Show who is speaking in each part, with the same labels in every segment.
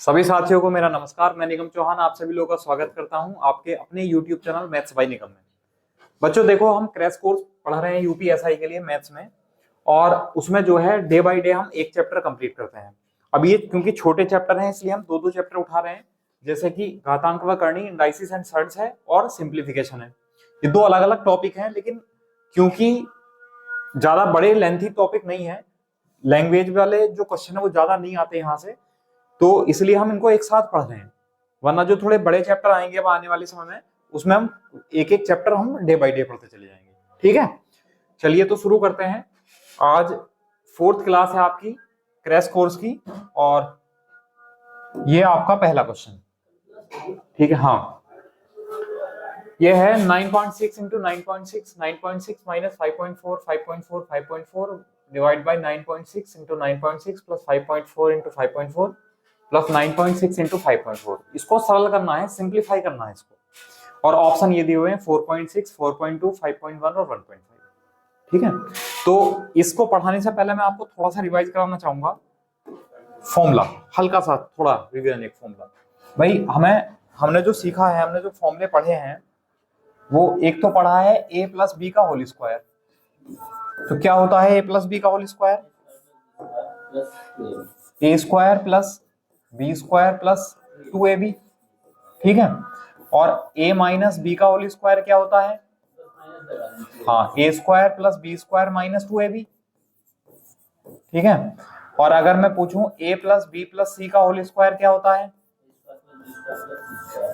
Speaker 1: सभी साथियों को मेरा नमस्कार। मैं निगम चौहान आप सभी लोगों का स्वागत करता हूं आपके अपने YouTube चैनल मैथ्स बाय निगम में। बच्चों देखो, हम क्रैश कोर्स पढ़ा रहे हैं यूपीएसआई के लिए मैथ्स में, और उसमें जो है डे बाय डे हम एक चैप्टर कंप्लीट करते हैं। अब ये क्योंकि छोटे चैप्टर हैं इसलिए हम दो दो चैप्टर उठा रहे हैं, जैसे कि घातांक व करणी, इंडाइसिस एंड सर्ट्स है और सिंप्लीफिकेशन है। ये दो अलग अलग टॉपिक हैं, लेकिन क्योंकि ज्यादा बड़े लेंथी टॉपिक नहीं है, लैंग्वेज वाले जो क्वेश्चन है वो ज्यादा नहीं आते यहाँ से, तो इसलिए हम इनको एक साथ पढ़ रहे हैं। वरना जो थोड़े बड़े चैप्टर आएंगे अब आने वाले समय में, उसमें हम एक एक चैप्टर हम डे बाय डे पढ़ते चले जाएंगे। ठीक है, चलिए तो शुरू करते हैं। आज 4th क्लास है आपकी क्रैश कोर्स की, और ये आपका पहला क्वेश्चन। ठीक है, हाँ, ये है 9.6 into 9.6, 9.6 minus 5.4, 5.4, 5.4 divide by 9.6 into 9.6 plus 5.4 into 5.4 plus 9.6 into 5.4। इसको सरल करना है, सिंप्लीफाई करना है इसको, और ऑप्शन ये दिए हुए हैं 4.6, 4.2, 5.1 और 1.5। ठीक है, तो इसको पढ़ाने से पहले मैं आपको थोड़ा सा रिवाइज कराना चाहूंगा। फॉर्मूला हल्का सा थोड़ा रिवीजन, एक फॉर्मूला भाई हमने जो सीखा है, हमने जो फॉर्मूले पढ़े हैं, वो एक तो पढ़ा है a प्लस बी का होल स्क्वायर। तो क्या होता है a प्लस बी का whole square? a square plus B square plus 2ab। ठीक है, और a माइनस बी का होल स्क्वायर क्या होता है? हाँ, a square plus B square minus 2ab। ठीक है, और अगर मैं पूछूं a प्लस बी प्लस सी का होल स्क्वायर क्या होता है?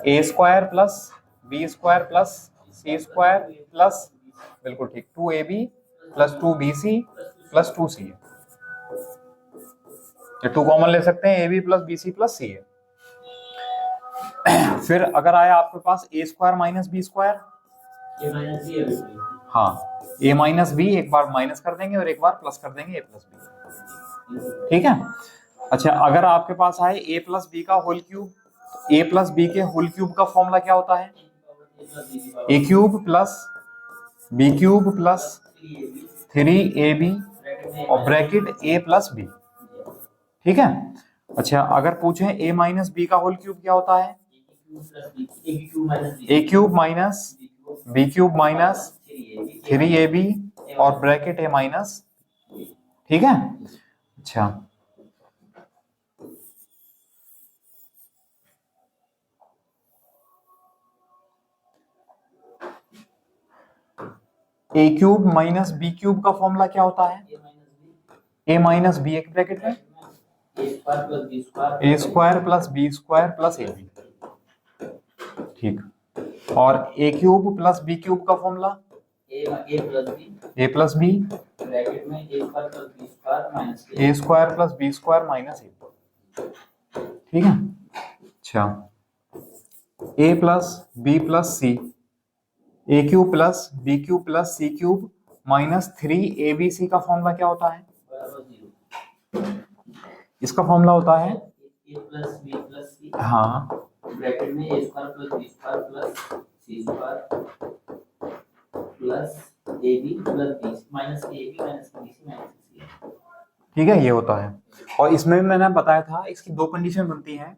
Speaker 1: a square plus B square plus C square plus, बिल्कुल ठीक, 2ab plus 2bc plus 2ca। ये 2 कॉमन ले सकते हैं, ab plus bc plus ca। फिर अगर आया आपके पास a square minus B square, हाँ, a माइनस बी एक बार माइनस कर देंगे और एक बार प्लस कर देंगे, a प्लस बी। ठीक है, अच्छा, अगर आपके पास आए a प्लस बी का whole cube, a plus b के होल क्यूब का फॉर्मूला क्या होता है? a cube plus B cube plus 3ab और ब्रैकेट a प्लस बी। ठीक है, अच्छा, अगर पूछें a माइनस बी का होल क्यूब क्या होता है? a cube minus B cube minus 3ab और ब्रैकेट a माइनस। ठीक है, अच्छा, a cube minus B cube का फॉर्मूला क्या होता है? a माइनस बी, एक ब्रैकेट में a square plus B square plus ab। ठीक, और a cube plus B cube का formula a plus B bracket में a square plus B square minus a। ठीक है, अच्छा, a plus B plus C, a cube plus B cube plus C cube minus 3abc का formula क्या होता है? इसका फॉर्मूला होता है a plus B plus c, हाँ, ब्रैकेट में a square plus B square plus C square plus ab plus B minus ab minus bc minus c। ठीक है, ये होता है। और इसमें भी मैंने बताया था इसकी दो कंडीशन बनती हैं।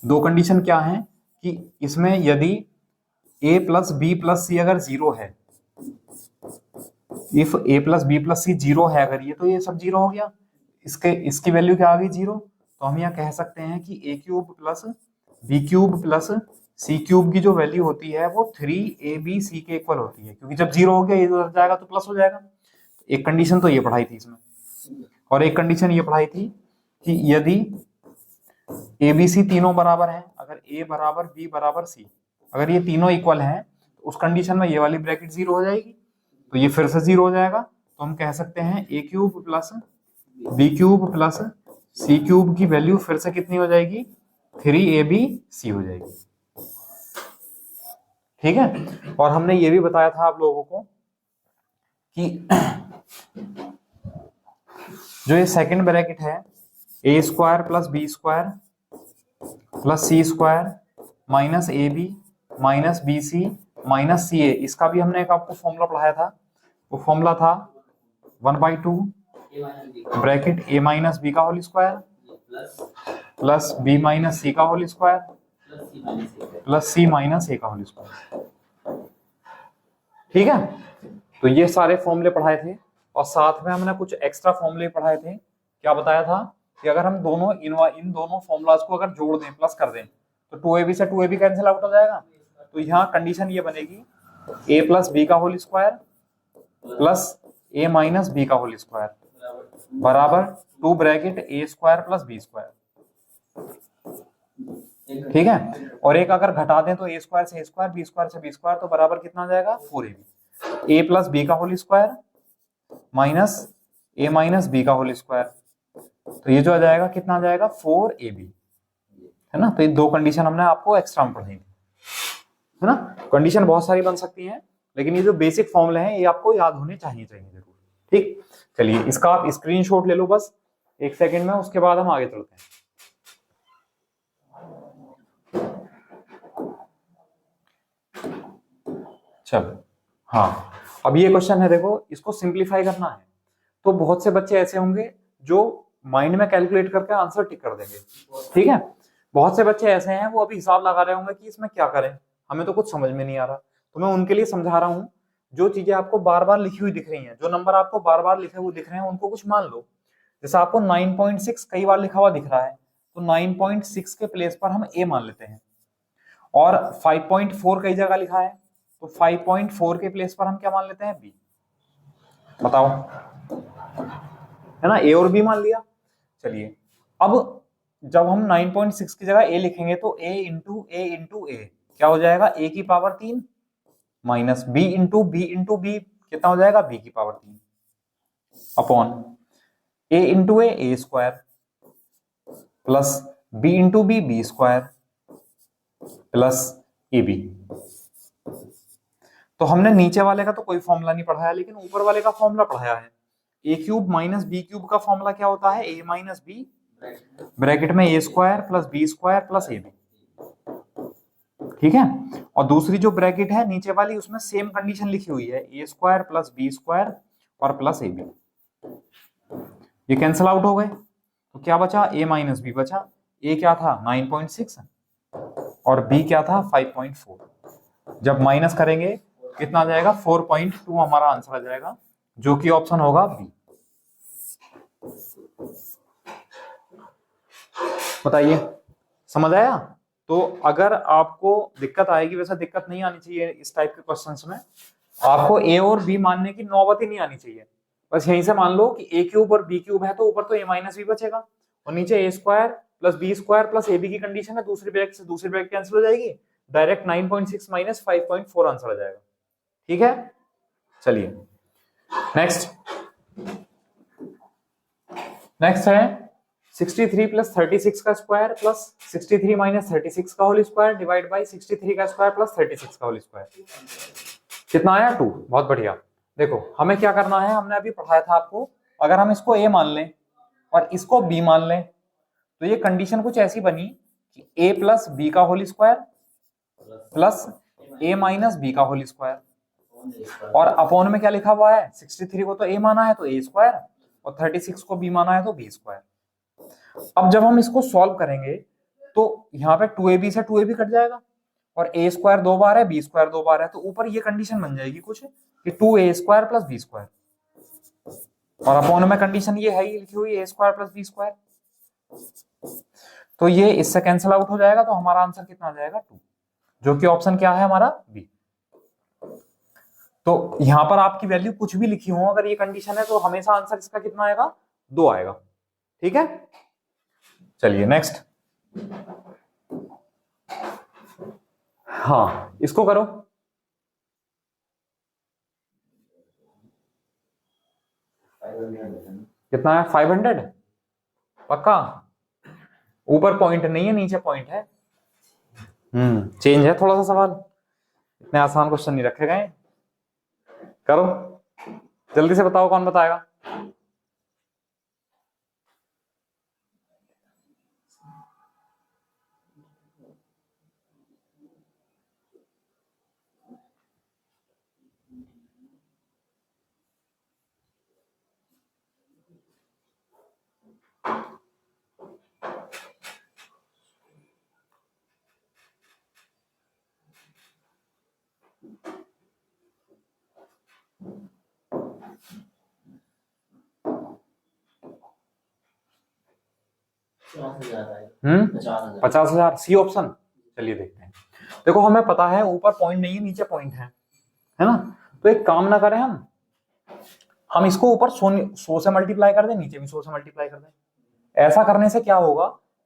Speaker 1: दो कंडीशन क्या है कि इसमें यदि a प्लस बी प्लस सी अगर जीरो है, if a plus B plus c zero है अगर ये, तो ये सब जीरो हो गया, इसकी वैल्यू क्या आ गई? जीरो। तो हम यहाँ कह सकते हैं कि a cube plus B cube plus C cube की जो वैल्यू होती है वो 3abc के इक्वल होती है, क्योंकि जब जीरो हो गया ये तो जाएगा तो प्लस हो जाएगा। एक कंडीशन तो ये पढ़ाई थी इसमें, और एक कंडीशन ये पढ़ाई थी कि यदि abc तीनों बराबर है, अगर a बराबर b बराबर c, अगर ये तीनों इक्वल हैं, तो उस कंडीशन में ये वाली ब्रैकेट जीरो हो जाएगी, तो ये फिर से जीरो हो जाएगा। तो हम कह सकते हैं a cube plus B cube plus C cube की वैल्यू फिर से कितनी हो जाएगी? 3abc हो जाएगी। ठीक है, और हमने ये भी बताया था आप लोगों को कि जो ये सेकंड ब्रैकेट है, a square plus B square plus C square minus ab minus B C minus C A, इसका भी हमने एक आपको फॉर्मूला पढ़ाया था। वो फॉर्मूला था 1/2 ब्रैकेट a माइनस बी का whole square plus B minus सी का होल स्क्वायर प्लस सी माइनस ए का होल स्क्वायर। ठीक है, तो ये सारे फॉर्मूले पढ़ाए थे और साथ में हमने कुछ एक्स्ट्रा फॉर्मूले पढ़ाए थे। क्या बताया था कि अगर हम दोनों इन दोनों फॉर्मूलाज को अगर जोड़ दें, प्लस कर दें, तो 2ab से 2ab कैंसिल आउट हो जाएगा। तो यहाँ कंडीशन ये बनेगी a प्लस बी का whole square plus a minus B का होल स्क्वायर बराबर 2 bracket a square plus B square. ठीक है, और एक अगर घटा दें तो a स्क्वायर से a स्क्वायर, b स्क्वायर से b स्क्वायर, तो बराबर कितना आ जाएगा 4ab। a प्लस बी का whole square minus a minus B का होल स्क्वायर, तो ये जो आ जाएगा कितना आ जाएगा 4ab, है ना। तो ये दो कंडीशन हमने आपको एक्स्ट्रा में पढ़ाई थी, है ना। कंडीशन बहुत सारी बन सकती हैं, लेकिन ये जो बेसिक फॉर्मूले हैं ये आपको याद होने चाहिए जरूर। ठीक, चलिए इसका आप स्क्रीनशॉट ले लो बस 1 सेकंड में, उसके बाद हम आगे चलते हैं। चलो हाँ, अब ये क्वेश्चन है, देखो इसको सिंप्लीफाई करना है। तो बहुत से बच्चे ऐसे होंगे जो माइंड में कैलकुलेट करके आंसर टिक कर देंगे। ठीक है, बहुत से बच्चे ऐसे हैं वो अभी हिसाब लगा रहे होंगे कि इसमें क्या करें, हमें तो कुछ समझ में नहीं आ रहा। तो मैं उनके लिए समझा रहा हूँ, जो चीजें आपको बार बार लिखी हुई दिख रही हैं, जो नंबर आपको बार बार लिखे हुए दिख रहे हैं, उनको कुछ मान लो। जैसे आपको 9.6 कई बार लिखा हुआ दिख रहा है, तो 9.6 के प्लेस पर हम a मान लेते हैं। और 5.4 कई जगह लिखा है, तो 5.4 के प्लेस पर हम क्या मान लेते हैं b। बताओ, है ना, a और b मान लिया। चलिए अब जब हम 9.6 की जगह a लिखेंगे तो a इंटू a क्या हो जाएगा, a की power 3 minus b into b कितना हो जाएगा, b की power 3 upon a into a square plus b into b square plus ab। तो हमने नीचे वाले का तो कोई फॉर्मूला नहीं पढ़ाया, लेकिन ऊपर वाले का फॉर्मूला पढ़ाया है। a cube minus B cube का फॉर्मूला क्या होता है, a माइनस बी ब्रैकेट में a square plus b square plus ab। ठीक है, और दूसरी जो ब्रैकेट है नीचे वाली, उसमें सेम कंडीशन लिखी हुई है, a square plus b square और प्लस ab। ये कैंसिल आउट हो गए, तो क्या बचा, a माइनस बी बचा। a क्या था 9.6 और b क्या था 5.4। जब माइनस करेंगे कितना आ जाएगा 4.2, हमारा आंसर आ जाएगा, जो कि ऑप्शन होगा बी। बताइए, समझ आया। तो अगर आपको दिक्कत आएगी, वैसे दिक्कत नहीं आनी चाहिए इस टाइप के क्वेश्चंस में, आपको a और b मानने की नौबत ही नहीं आनी चाहिए। बस यहीं से मान लो कि a क्यूब और b क्यूब है, तो ऊपर तो a माइनस बी बचेगा और नीचे a square plus b square plus ab की कंडीशन है, दूसरी ब्रैकेट से दूसरी ब्रैकेट कैंसिल हो जाएगी, डायरेक्ट 9.6 माइनस 5.4 आंसर आ जाएगा। ठीक है, चलिए नेक्स्ट है 63 प्लस 36 का स्क्वायर प्लस 63 माइनस 36 का होल स्क्वायर डिवाइड बाई 63 का स्क्वायर प्लस 36 का होल स्क्वायर। कितना आया 2। बहुत बढ़िया। देखो हमें क्या करना है, हमने अभी पढ़ाया था आपको, अगर हम इसको a मान लें और इसको b मान लें, तो ये कंडीशन कुछ ऐसी बनी कि a प्लस बी का whole square plus a minus B का होल स्क्वायर, और अपॉन में क्या लिखा हुआ है, 63 को तो a माना है तो a स्क्वायर और 36 को b माना है तो b स्क्वायर। अब जब हम इसको सॉल्व करेंगे तो यहाँ पे 2ab से 2ab कट जाएगा और a स्क्वायर 2 बार है, b स्क्वायर 2 बार है, तो ऊपर ये कंडीशन बन जाएगी कुछ कि 2a square plus b square, और अपॉन में कंडीशन ये है ही लिखी हुई a square plus b square. तो ये इससे कैंसिल आउट हो जाएगा, तो हमारा आंसर कितना आ जाएगा 2, जो कि ऑप्शन क्या है हमारा बी। तो यहां पर आपकी वैल्यू कुछ भी लिखी हो, अगर ये कंडीशन है तो हमेशा आंसर इसका कितना आएगा, 2 आएगा। ठीक है, चलिए नेक्स्ट। हाँ इसको करो, कितना है 500 पक्का। ऊपर पॉइंट नहीं है, नीचे पॉइंट है। चेंज है थोड़ा सा सवाल, इतने आसान क्वेश्चन नहीं रखे गए। करो जल्दी से, बताओ कौन बताएगा। 50 हजार, सी ऑप्शन। चलिए देखते हैं। देखो हमें पता है ऊपर पॉइंट नहीं है, नीचे पॉइंट है ना। तो एक काम ना करें हम इसको ऊपर 100 से मल्टीप्लाई कर दें, नीचे भी 100 से मल्टीप्लाई कर दें। ऐसा करने से क्या होगा,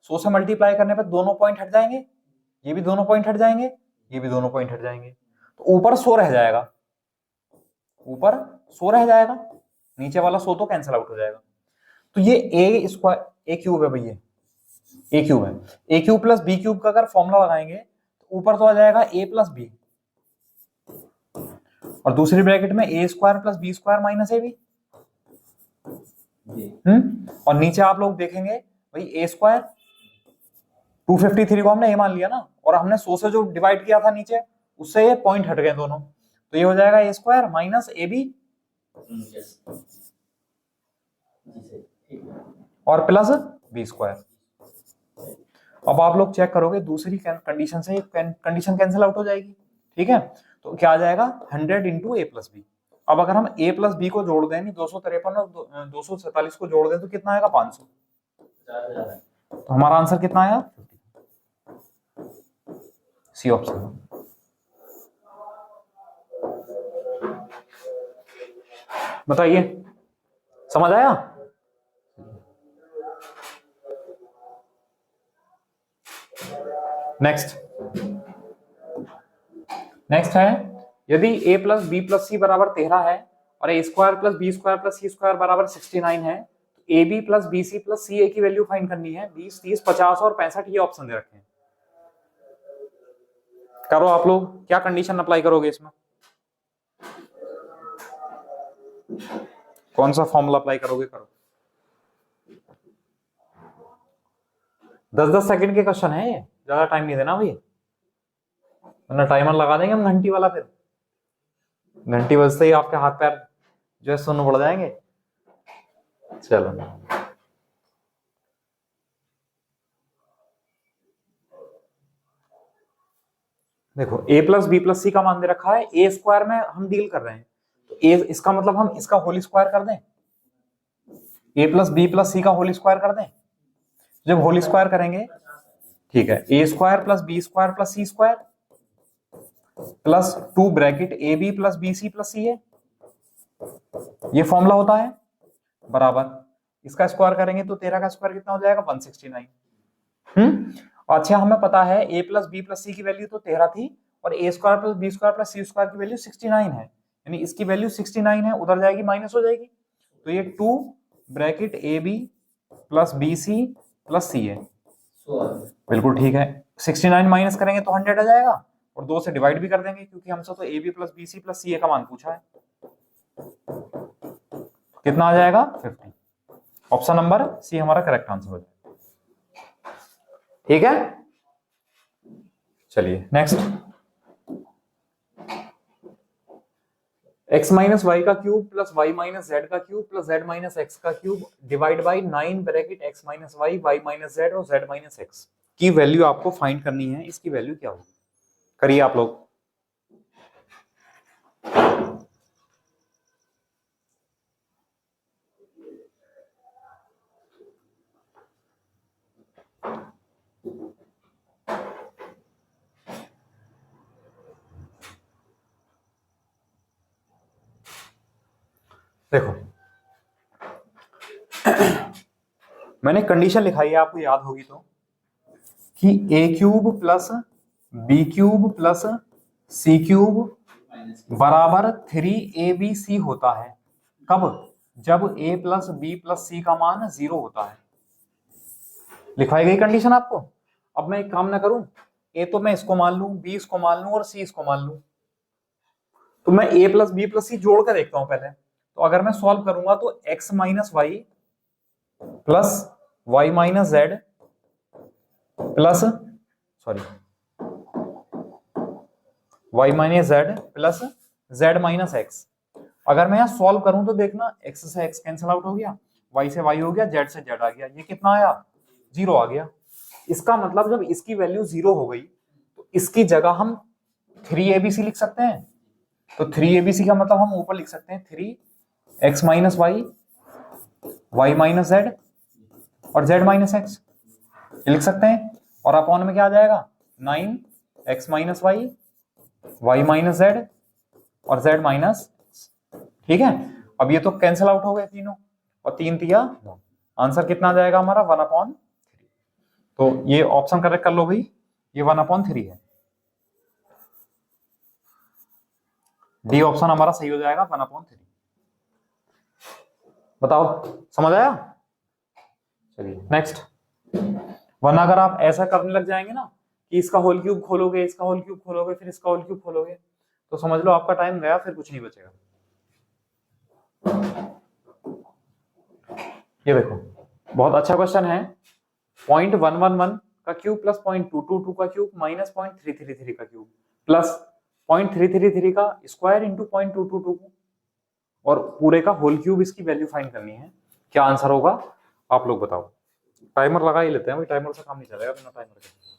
Speaker 1: 100 से मल्टीप्लाई करने पर दोनों पॉइंट हट जाएंगे, ये भी दोनों पॉइंट हट जाएंगे, ये भी दोनों पॉइंट हट जाएंगे, तो ऊपर 100 रह जाएगा, ऊपर 100 रह जाएगा, नीचे वाला 100 तो कैंसिल आउट हो जाएगा। तो ये ए स्क्वायर, ए क्यूब है भैया, ए क्यूब है। ए क्यूब प्लस बी क्यूब का अगर फॉर्मूला लगाएंगे तो ऊपर तो आ जाएगा ए प्लस बी, और दूसरी ब्रैकेट में A square plus B square minus A B. और नीचे आप लोग देखेंगे भाई ए स्क्वायर, 253 को हमने ए मान लिया ना, और हमने 100 से जो डिवाइड किया था नीचे, उससे ये पॉइंट हट गए दोनों, तो ये हो जाएगा ए स्क्वायर माइनस ए बी और प्लस बी स्क्वायर। अब आप लोग चेक करोगे दूसरी कंडीशन से कंडीशन कैंसिल आउट हो जाएगी, ठीक है। तो क्या आ जाएगा 100 इंटू ए प्लस बी। अब अगर हम a प्लस बी को जोड़ दें, 253 और 247 को जोड़ दें तो कितना आएगा 500। तो हमारा आंसर कितना आया, सी ऑप्शन। बताइए समझ आया। नेक्स्ट है, यदि a plus B plus C बराबर 13 है और a square plus B square plus C square बराबर 69 है, तो A B plus B C plus C A की वैल्यू फाइंड करनी है। 20, 30, 50 और 65 ये ऑप्शन दे रखे हैं। करो आप लोग, क्या कंडीशन अप्लाई करोगे इसमें, कौन सा फॉर्मूला अप्लाई करोगे, करो। 10-10 सेकंड के क्वेश्चन है, ज्यादा टाइम नहीं देना भाई, वरना टाइमर लगा देंगे हम घंटी वाला, फिर घंटी बजते ही आपके हाथ पैर जो है सुन्न पड़ जाएंगे। चलो देखो, a प्लस बी प्लस सी का मान दे रखा है, ए स्क्वायर में हम डील कर रहे हैं, तो ए इसका मतलब हम इसका होल स्क्वायर कर दें, a प्लस बी प्लस सी का होल स्क्वायर कर दें। जब होल स्क्वायर करेंगे, ठीक है, ए square plus B square plus C square plus 2 bracket A B plus B C plus C A, ये फॉर्मूला होता है, बराबर इसका स्क्वायर करेंगे तो 13 का स्क्वायर कितना हो जाएगा 169। अच्छा हमें पता है a plus B plus C की वैल्यू तो 13 थी, और A square plus B square plus C square की वैल्यू 69 है, यानी इसकी वैल्यू 69 है, उधर जाएगी माइनस हो जाएगी, तो ये 2 bracket A B plus B C plus C A, बिल्कुल ठीक है। 69 माइनस करेंगे तो 100 आ जाएगा, और 2 से डिवाइड भी कर देंगे क्योंकि हमसे तो A B plus B C plus C A का मान पूछा है, कितना आ जाएगा 50। ऑप्शन नंबर सी हमारा करेक्ट आंसर हो जाएगा, ठीक है। चलिए नेक्स्ट, x माइनस वाई का cube plus Y minus Z का cube plus Z minus X का cube divide by 9 bracket x minus Y Y minus Z और z माइनस एक्स की वैल्यू आपको फाइंड करनी है। इसकी वैल्यू क्या होगी, करिए आप लोग। देखो मैंने कंडीशन लिखाई है, आपको याद होगी तो, कि A cube plus B cube plus C cube बराबर 3abc होता है। कब, जब a प्लस बी प्लस सी का मान 0 होता है। लिखवाई गई कंडीशन आपको। अब मैं एक काम ना करूं, a तो मैं इसको मान लूं, b इसको मान लूं और c इसको मान लूं, तो मैं a प्लस बी प्लस सी जोड़ कर देखता हूं पहले। तो अगर मैं सॉल्व करूंगा तो x minus y plus Y minus z plus Y minus z plus Z minus x, अगर मैं यहां सॉल्व करूं तो देखना x से x कैंसिल आउट हो गया, y से y हो गया, z से z आ गया, ये कितना आया 0 आ गया। इसका मतलब जब इसकी वैल्यू 0 हो गई तो इसकी जगह हम 3abc लिख सकते हैं। तो 3abc का मतलब हम ऊपर लिख सकते हैं 3x minus Y Y minus Z और z माइनस एक्स। ये लिख सकते हैं। और अपॉन में क्या आ जाएगा 9x minus Y, Y minus Z और z माइनस, ठीक है। अब ये तो कैंसिल आउट हो गए तीनों, और 3 तिया, आंसर कितना आ जाएगा हमारा 1/3। तो ये ऑप्शन करेक्ट कर लो भाई, ये 1/3 है। डी ऑप्शन हमारा सही हो जाएगा 1/3। बताओ समझ आया? चलिए नेक्स्ट। वरना अगर आप ऐसा करने लग जाएंगे ना कि इसका होल क्यूब खोलोगे, इसका होल क्यूब खोलोगे, फिर इसका होल क्यूब खोलोगे, तो समझ लो आपका टाइम गया, फिर कुछ नहीं बचेगा। ये देखो बहुत अच्छा क्वेश्चन है। 0.111 का क्यूब प्लस 0.222 का क्यूब माइनस 0.333 का क्यूब प्लस 0.333 का स्क्वायर इंटू 0.222 और पूरे का होल क्यूब, इसकी वैल्यू फाइंड करनी है। क्या आंसर होगा आप लोग बताओ। टाइमर लगा ही लेते हैं भाई, टाइमर से काम नहीं चलेगा बिना टाइमर के।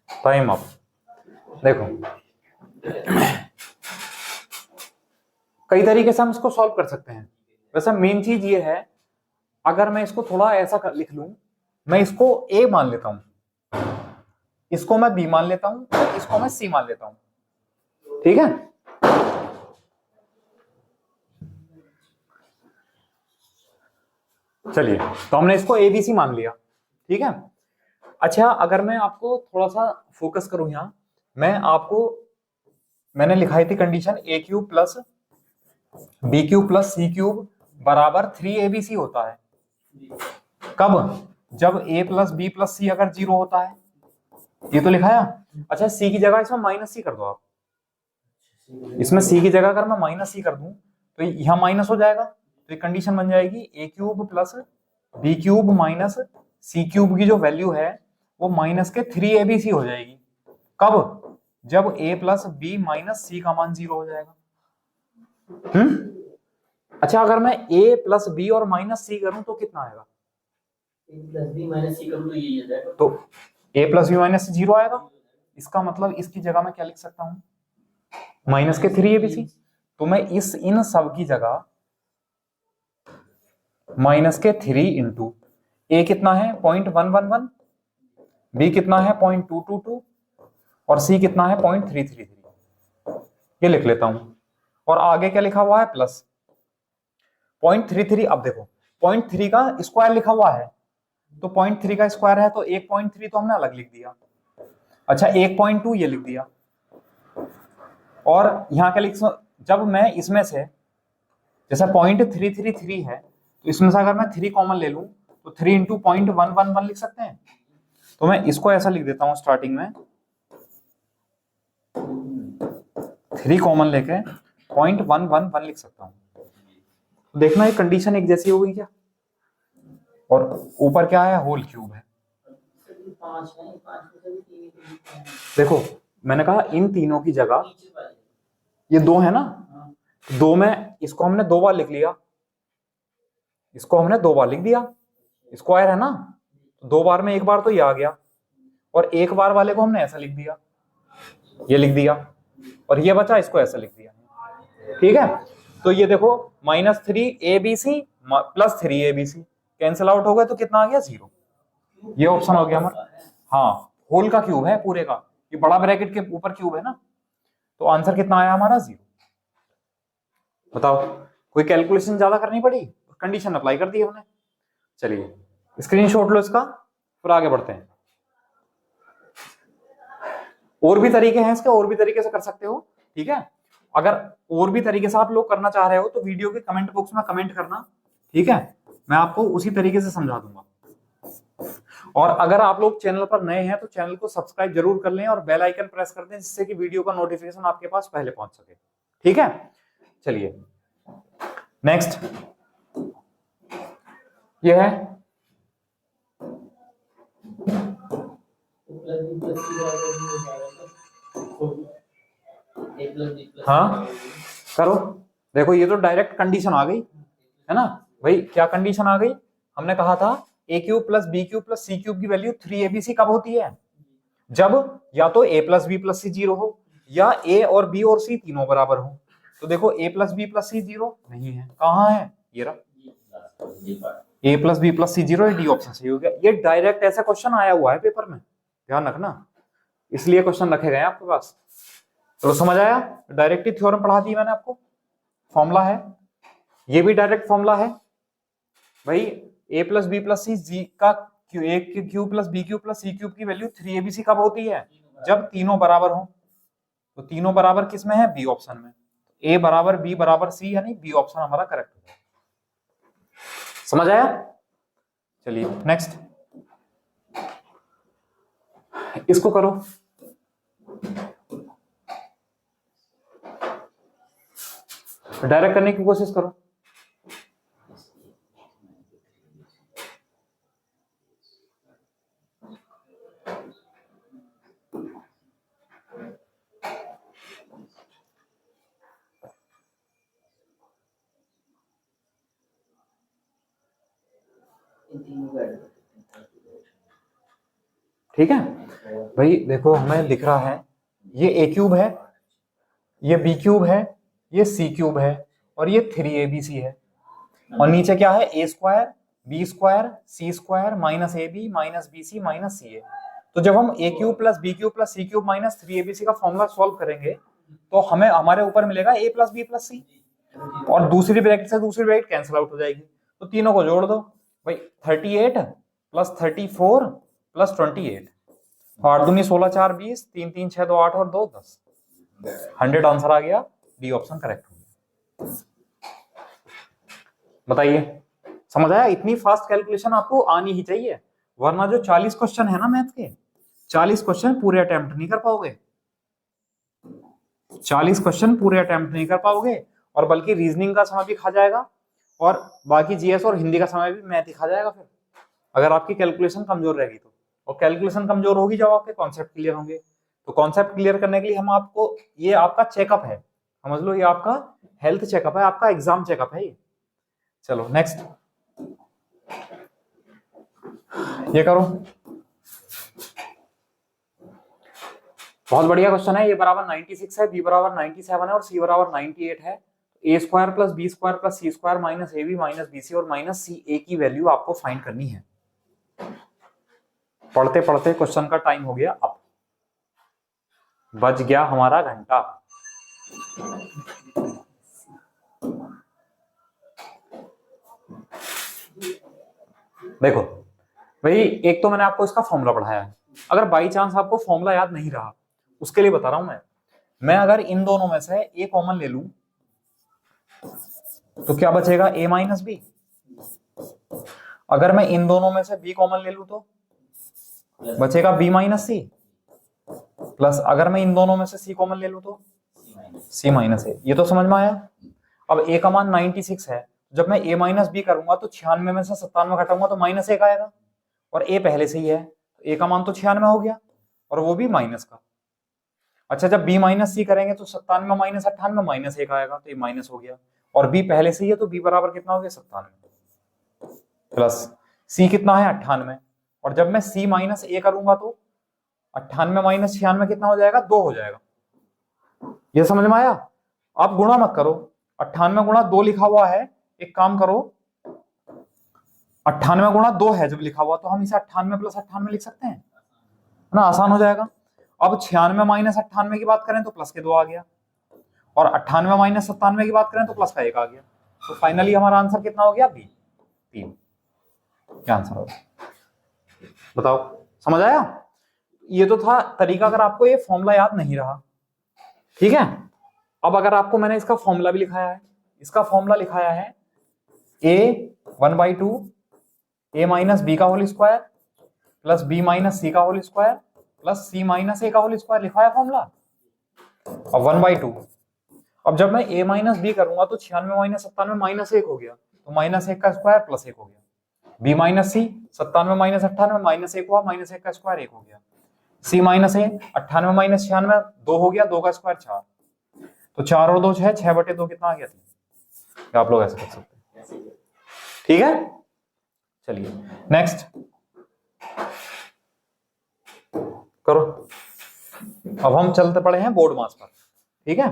Speaker 1: Time up. देखो कई तरीके से हम इसको सॉल्व कर सकते हैं। वैसे मेन चीज ये है, अगर मैं इसको थोड़ा ऐसा लिख लूं, मैं इसको ए मान लेता हूं, इसको मैं बी मान लेता हूं, इसको मैं सी मान लेता हूं, ठीक है। चलिए तो हमने इसको ए बी सी मान लिया, ठीक है। अच्छा अगर मैं आपको थोड़ा सा फोकस करूं यहां, मैंने लिखाई थी condition A cube plus B cube plus C cube बराबर 3abc होता है। कब? जब a प्लस बी प्लस सी अगर 0 होता है, ये तो लिखाया। अच्छा सी की जगह इसमें माइनस सी कर दो आप, इसमें सी की जगह अगर मैं माइनस सी कर दूं तो यहां माइनस हो जाएगा, तो ये कंडीशन बन जाएगी a cube plus B cube minus c cube की जो वैल्यू है वो माइनस के 3abc हो जाएगी। कब? जब a प्लस बी माइनस सी का मान 0 हो जाएगा। अच्छा अगर मैं a प्लस बी और माइनस सी करूं तो कितना आएगा?
Speaker 2: प्लस बी माइनस सी करूं तो ये जाएगा,
Speaker 1: तो a प्लस बी माइनस सी 0 आएगा। इसका मतलब इसकी जगह मैं क्या लिख सकता हूं? माइनस के 3abc। तो मैं इन सब की जगह माइनस के 3 इंटू ए कितना है 0.111, बी कितना है 0.222 और सी कितना है 0.333, ये लिख लेता हूं। और आगे क्या लिखा हुआ है? प्लस 0.33। अब देखो 0.3 का स्क्वायर लिखा हुआ है, तो 0.3 का स्क्वायर है तो 1.3 तो हमने अलग लिख दिया। अच्छा 1.2 ये लिख दिया। और यहां क्या लिख, जब मैं इसमें से जैसा 0.333 है तो इसमें से अगर मैं 3 कॉमन ले लूं तो 3 इंटू 0.111 लिख सकते हैं। तो मैं इसको ऐसा लिख देता हूं स्टार्टिंग में, 3 कॉमन लेके 0.111 लिख सकता हूं। तो देखना ये कंडीशन एक जैसी हो गई क्या? और ऊपर क्या है? होल क्यूब है। देखो मैंने कहा इन तीनों की जगह ये 2 है ना, 2 में इसको हमने 2 बार लिख लिया, इसको हमने 2 बार लिख दिया, स्क्वायर है ना, 2 बार में 1 बार तो ये आ गया, और 1 बार वाले को हमने ऐसा लिख दिया, ये लिख दिया, और ये बचा इसको ऐसा लिख दिया, ठीक है। तो ये देखो -3abc plus 3abc cancel out हो गए तो कितना आ गया? 0। ये ऑप्शन हो गया हमारा। हाँ होल का क्यूब है पूरे का, ये बड़ा ब्रैकेट के ऊपर क्यूब है ना, तो आंसर कितना आया हमारा? 0। बताओ कोई कैलकुलेशन ज्यादा करनी पड़ी? कंडीशन अप्लाई कर दी हमने। चलिए स्क्रीनशॉट लो इसका, फिर आगे बढ़ते हैं। और भी तरीके हैं इसके, और भी तरीके से कर सकते हो, ठीक है। अगर और भी तरीके से आप लोग करना चाह रहे हो तो वीडियो के कमेंट बॉक्स में कमेंट करना, ठीक है, मैं आपको उसी तरीके से समझा दूंगा। और अगर आप लोग चैनल पर नए हैं तो चैनल को सब्सक्राइब जरूर कर लें और बेल आइकन प्रेस कर दें, जिससे कि वीडियो का नोटिफिकेशन आपके पास पहले पहुंच सके। ठीक है, चलिए नेक्स्ट ये है
Speaker 2: प्लस बी प्लस सी बराबर भी हो जाएगा। ए प्लस बी प्लस
Speaker 1: हाँ करो। देखो ये तो डायरेक्ट कंडीशन आ गई है ना भाई। क्या कंडीशन आ गई? हमने कहा था a cube plus B cube plus C cube की वैल्यू 3abc कब होती है? जब या तो a प्लस बी प्लस सी 0 हो या a और b और c तीनों बराबर हो। तो देखो a प्लस बी प्लस सी 0 नहीं है, कहाँ है? ये रहा a plus B plus C 0, D option सही हो गया। ये डायरेक्ट ऐसा क्वेश्चन आया हुआ है पेपर में, ध्यान रखना, इसलिए क्वेश्चन रखे गए आपके पास। तो समझ आया? डायरेक्ट ही थ्योरम पढ़ा दी मैंने आपको, फॉर्मूला है, ये भी डायरेक्ट फॉर्मूला है भाई। a plus B plus c जी का cube plus B cube plus सी क्यूब की वैल्यू 3abc कब होती है? जब तीनों बराबर हो। तो तीनों बराबर किस में है? बी ऑप्शन में। a बराबर b बराबर c, यानी बी ऑप्शन हमारा करेक्ट है। समझ आया? चलिए नेक्स्ट इसको करो। डायरेक्ट करने की कोशिश करो।
Speaker 2: इन तीनों का ऐड
Speaker 1: ठीक है भाई, देखो हमें दिख रहा है ये ए क्यूब है, ये बी क्यूब है, ये सी क्यूब है और ये 3abc है। और नीचे क्या है? ए square b square c square minus A b minus B C minus C a. तो जब हम a cube plus B cube plus C cube minus 3abc का फॉर्मूला सॉल्व करेंगे तो हमें हमारे ऊपर मिलेगा ए प्लस बी प्लस सी, और दूसरी ब्रैकेट से दूसरी ब्रैकेट कैंसिल आउट हो जाएगी। तो तीनों को जोड़ दो भाई, 38 प्लस 34 प्लस 28, 8 दूनी 16 4 20, 3 3 6 2 8 और 2 10, 100 आंसर आ गया। डी ऑप्शन करेक्ट हो गया। बताइए समझ आया? इतनी फास्ट कैलकुलेशन आपको आनी ही चाहिए, वरना जो 40 क्वेश्चन है ना मैथ के, 40 क्वेश्चन पूरे अटेम्प्ट नहीं कर पाओगे। 40 क्वेश्चन पूरे अटेम्प्ट नहीं कर पाओगे, और बल्कि रीजनिंग का समय भी खा जाएगा और बाकी जीएस और हिंदी का समय भी मैथ ही खा जाएगा फिर, अगर आपकी कैलकुलेशन कमजोर रहेगी तो। और कैलकुलेशन कमजोर होगी जब आपके कॉन्सेप्ट क्लियर होंगे। तो कॉन्सेप्ट क्लियर करने के लिए हम आपको, ये आपका चेकअप है, समझ लो, ये आपका हेल्थ चेकअप है, आपका एग्जाम चेकअप है ये। चलो नेक्स्ट ये करो। बहुत बढ़िया क्वेश्चन है। ये बराबर 96 है, बी बराबर 97 है और सी बराबर 98 है। ए square plus B square plus सी स्क्वायर माइनस ए बी माइनस बी सी और माइनस सी ए की वैल्यू आपको फाइंड करनी है। पढ़ते पढ़ते क्वेश्चन का टाइम हो गया, अब बज गया हमारा घंटा। देखो भाई, एक तो मैंने आपको इसका फॉर्मूला पढ़ाया है, अगर बाई चांस आपको फॉर्मूला याद नहीं रहा उसके लिए बता रहा हूं मैं अगर इन दोनों में से ए कॉमन ले लूं तो क्या बचेगा? ए माइनस बी। अगर मैं इन दोनों में से बी कॉमन ले लूं तो बचेगा बी माइनस सी, प्लस अगर मैं इन दोनों में से सी कॉमन ले लूं तो सी माइनस ए। ये तो समझ में आया। अब ए का मान 96 है, जब मैं a माइनस बी करूंगा तो 96 में से 97 घटाऊंगा तो माइनस 1 आएगा, और a पहले से ही है, a का मान तो 96 हो गया और वो भी माइनस का। अच्छा, जब b माइनस सी करेंगे तो 97 माइनस 98 माइनस 1 आएगा, तो ये माइनस हो गया, और b पहले से ही है तो b बराबर कितना हो गया? 97 प्लस c कितना है? 98, और जब मैं c माइनस a करूंगा तो 98 माइनस 96 कितना हो जाएगा? 2 हो जाएगा। ये समझ में आया? आप गुणा मत करो, 98 गुणा 2 लिखा हुआ है, एक काम करो, 98 गुणा 2 है जब लिखा हुआ तो हम इसे 98 प्लस 98 लिख सकते हैं ना, आसान हो जाएगा। अब 96 माइनस 98 की बात करें तो प्लस के 2 आ गया, और 98 माइनस 97 की बात करें तो प्लस का 1 आ गया। तो फाइनली हमारा आंसर कितना हो गया? बी, 3। क्या आंसर होगा बताओ? समझ आया? ये तो था तरीका, अगर आपको ये फॉर्मूला याद नहीं रहा। ठीक है, अब अगर आपको मैंने इसका फॉर्मूला भी लिखाया है, इसका फॉर्मूला लिखाया है a 1/2 a माइनस बी का whole square plus B minus सी का होल स्क्वायर प्लस सी माइनस ए का होल स्क्वायर लिखा है फॉर्मूला। अब 1/2। अब जब मैं a माइनस बी करूंगा तो 96 माइनस 97 माइनस 1 हो गया, तो माइनस 1 का स्क्वायर प्लस 1 हो गया। b माइनस सी 97 माइनस 98 माइनस 1 हुआ, माइनस 1 का स्क्वायर 1 हो गया। c माइनस ए 98 माइनस 96 2 हो गया, 2 का स्क्वायर 4, तो 4 और 2 6, 6/2 कितना आ गया 3। आप लोग ऐसे कर सकते हैं, ठीक है। चलिए नेक्स्ट करो। अब हम चलते पड़े हैं बोर्ड मास पर, ठीक है।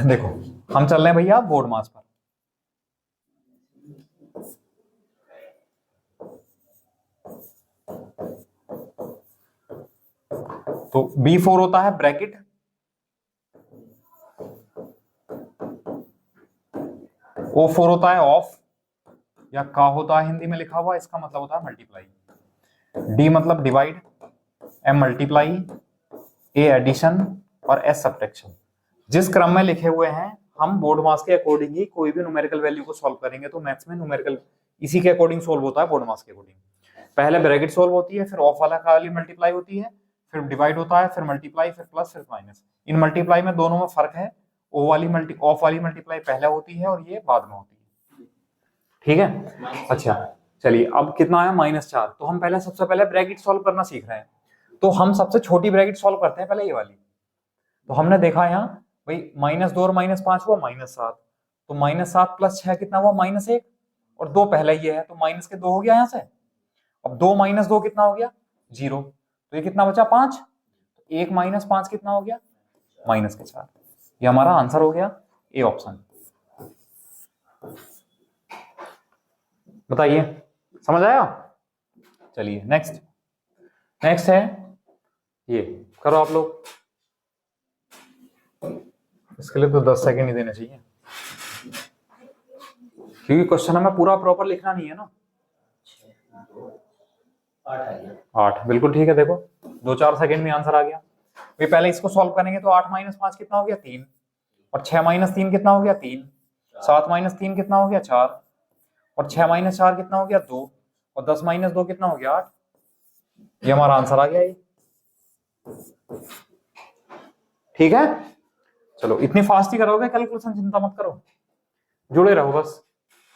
Speaker 1: देखो हम चल रहे हैं भैया बोर्ड मास पर। तो B4 होता है ब्रैकेट, O4 होता है ऑफ, या का होता है हिंदी में लिखा हुआ, इसका मतलब होता है मल्टीप्लाई। D मतलब divide, M multiply, A addition और S सब्ट्रैक्शन। जिस क्रम में लिखे हुए हैं हम बोर्ड मास के अकॉर्डिंग ही कोई भी न्यूमेरिकल वैल्यू को सॉल्व करेंगे, तो मैथ्स में न्यूमेरिकल इसी के अकॉर्डिंग सॉल्व होता है, बोर्ड मास के अकॉर्डिंग। पहले ब्रैकेट सॉल्व होती है, फिर ऑफ वाला का वाली मल्टीप्लाई होती है, फिर डिवाइड होता है, फिर मल्टीप्लाई, फिर प्लस, फिर माइनस। इन मल्टीप्लाई में दोनों में फर्क है, ओ वाली ऑफ वाली मल्टीप्लाई पहले होती है और ये बाद में होती है, ठीक है। अच्छा चलिए अब कितना आया -4। तो हम पहले सबसे पहले ब्रैकेट सॉल्व करना सीख रहे हैं, तो हम सबसे छोटी ब्रैकेट सॉल्व करते हैं पहले ये वाली। तो हमने देखा यहाँ भाई -2 और -5 हुआ -7, तो -7 प्लस 6 कितना हुआ -1, और 2 पहले ये है तो माइनस के 2 हो गया यहाँ से। अब 2 - 2 कितना हो गया 0, तो ये कितना बचा 5, 1 - 5 कितना हो गया -4। ये हमारा आंसर हो गया ए ऑप्शन। बताइए समझ आया। चलिए नेक्स्ट है ये, करो आप लोग। इसके लिए तो 10 सेकंड ही देने चाहिए, क्योंकि क्वेश्चन हमें पूरा प्रॉपर लिखना नहीं है ना। 8 बिल्कुल ठीक है। देखो 2-4 सेकंड में आंसर आ गया। भाई पहले इसको सॉल्व करेंगे तो 8 - 5 कितना हो गया 3, और 6 - 3 कितना हो गया 3, 7 - 3 कितना हो गया 4, और 6 - 4 कितना हो गया 2, और 10 - 2 कितना हो गया 8। ये हमारा आंसर आ गया ये, ठीक है। चलो इतनी फास्ट ही करोगे कैलकुलेशन, चिंता मत करो, जुड़े रहो बस।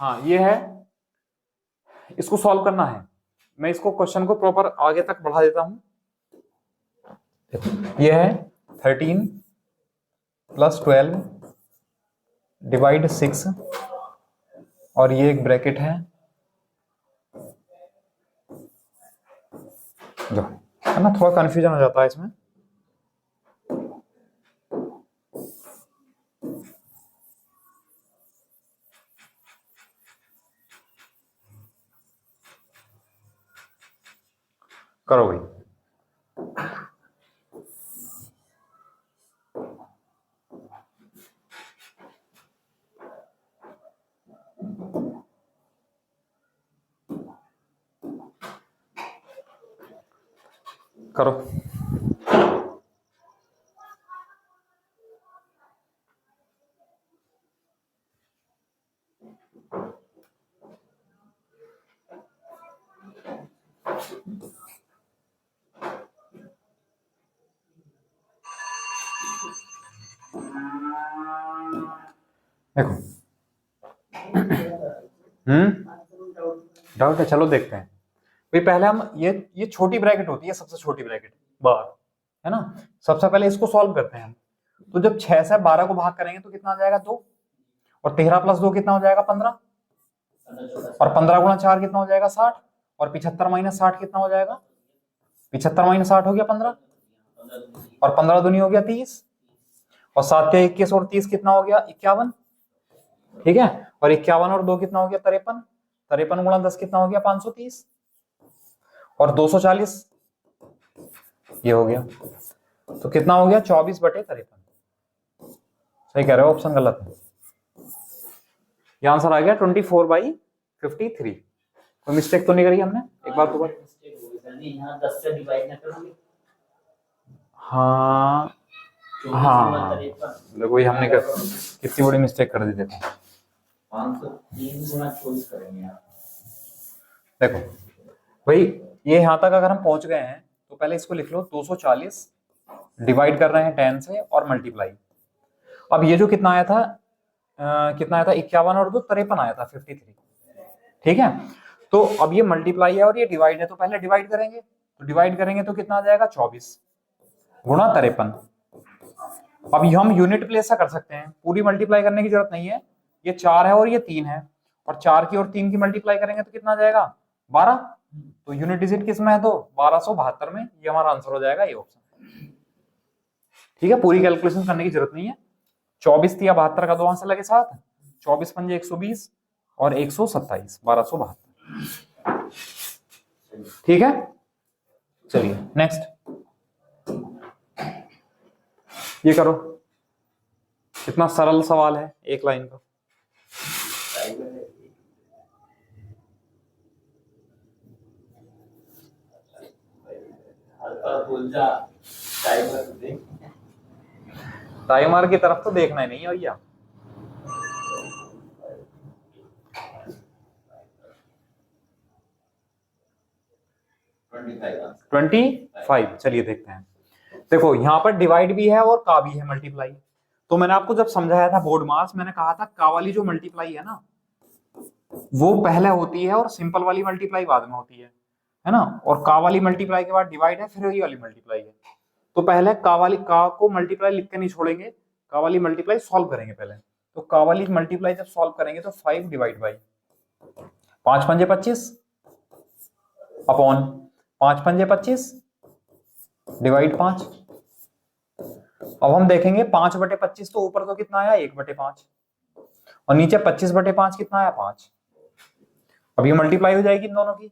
Speaker 1: हाँ ये है, इसको सॉल्व करना है। मैं इसको क्वेश्चन को प्रॉपर आगे तक बढ़ा देता हूं। ये है 13 + 12 डिवाइड 6, और ये एक ब्रैकेट है जो है ना, थोड़ा कंफ्यूजन हो जाता है इसमें। करो भाई। करो देखो। डाउट है, चलो देखते हैं। भाई पहले हम ये छोटी ब्रैकेट होती है, सबसे छोटी ब्रैकेट बाहर है ना। सबसे पहले इसको सॉल्व करते हैं हम। तो जब 6 से 12 को भाग करेंगे तो कितना आ जाएगा 2, और 13 + 2 कितना हो जाएगा 15, और 15 × 4 कितना हो जाएगा 60, और 75 - 60 कितना हो जाएगा 75 - 60 हो गया 15, और 15 दूनी हो गया 30, और 7 × 21 और 30 कितना हो गया 51, ठीक है। और 51 और 2 कितना हो गया 53, 53 × 10 कितना हो गया 530, और 240 ये हो गया। तो कितना हो गया 24/53। सही कह रहे हो, ऑप्शन गलत है। ये आंसर आ गया 24/53। कोई मिस्टेक तो नहीं करी हमने, एक बार तो बात।
Speaker 2: यहाँ 10 से डिवाइड ना करोगे।
Speaker 1: हाँ हाँ देखो ये हमने कितनी बड़ी मिस्टेक कर दी। देखो
Speaker 2: 503 × 24 करेंगे आप।
Speaker 1: देखो भाई ये यहां तक अगर हम पहुंच गए हैं तो पहले इसको लिख लो, 240 डिवाइड कर रहे हैं 10 से और मल्टीप्लाई। अब ये जो कितना आया था, कितना आया था 51 और 2 53 आया था 53। ठीक है, तो अब ये मल्टीप्लाई है और ये डिवाइड है, तो पहले डिवाइड करेंगे, तो डिवाइड करेंगे तो कितना आ जाएगा 24 गुणा 53। अब ये हम यूनिट प्लेस से कर सकते हैं, पूरी मल्टीप्लाई करने की जरूरत नहीं है, ये 4 है और ये 3 है, और 4 की और 3 की मल्टीप्लाई करेंगे तो कितना आ जाएगा 12। तो यूनिट डिजिट किस में है, तो 1272 में, ये हमारा आंसर हो जाएगा, ये ऑप्शन। ठीक है, पूरी कैलकुलेशन करने की जरूरत नहीं है। 24 या 72 का 2 आंसर लगे साथ, 24 पंजे 120 और 127, 1272। ठीक है, चलिए नेक्स्ट ये करो। कितना सरल सवाल है, एक लाइन का। टाइमर की तरफ तो देखना ही नहीं है भैया। ट्वेंटी 25, चलिए देखते हैं। देखो यहाँ पर डिवाइड भी है और का भी है मल्टीप्लाई। तो मैंने आपको जब समझाया था बोर्ड मास, मैंने कहा था का वाली जो मल्टीप्लाई है ना वो पहले होती है और सिंपल वाली मल्टीप्लाई बाद में होती है ना, और का वाली मल्टीप्लाई के बाद डिवाइड है, फिर ये वाली मल्टीप्लाई है। तो पहले का वाली, का को मल्टीप्लाई लिख के नहीं छोड़ेंगे, का वाली मल्टीप्लाई सॉल्व करेंगे पहले। तो का वाली मल्टीप्लाई जब सॉल्व करेंगे तो 5 डिवाइड बाई 5 पंजे 25 अपॉन 5 पंजे 25 डिवाइड 5। अब हम देखेंगे 5/25, तो ऊपर तो कितना आया 1/5 और नीचे 25/5 कितना आया 5। अब ये मल्टीप्लाई हो जाएगी इन दोनों की,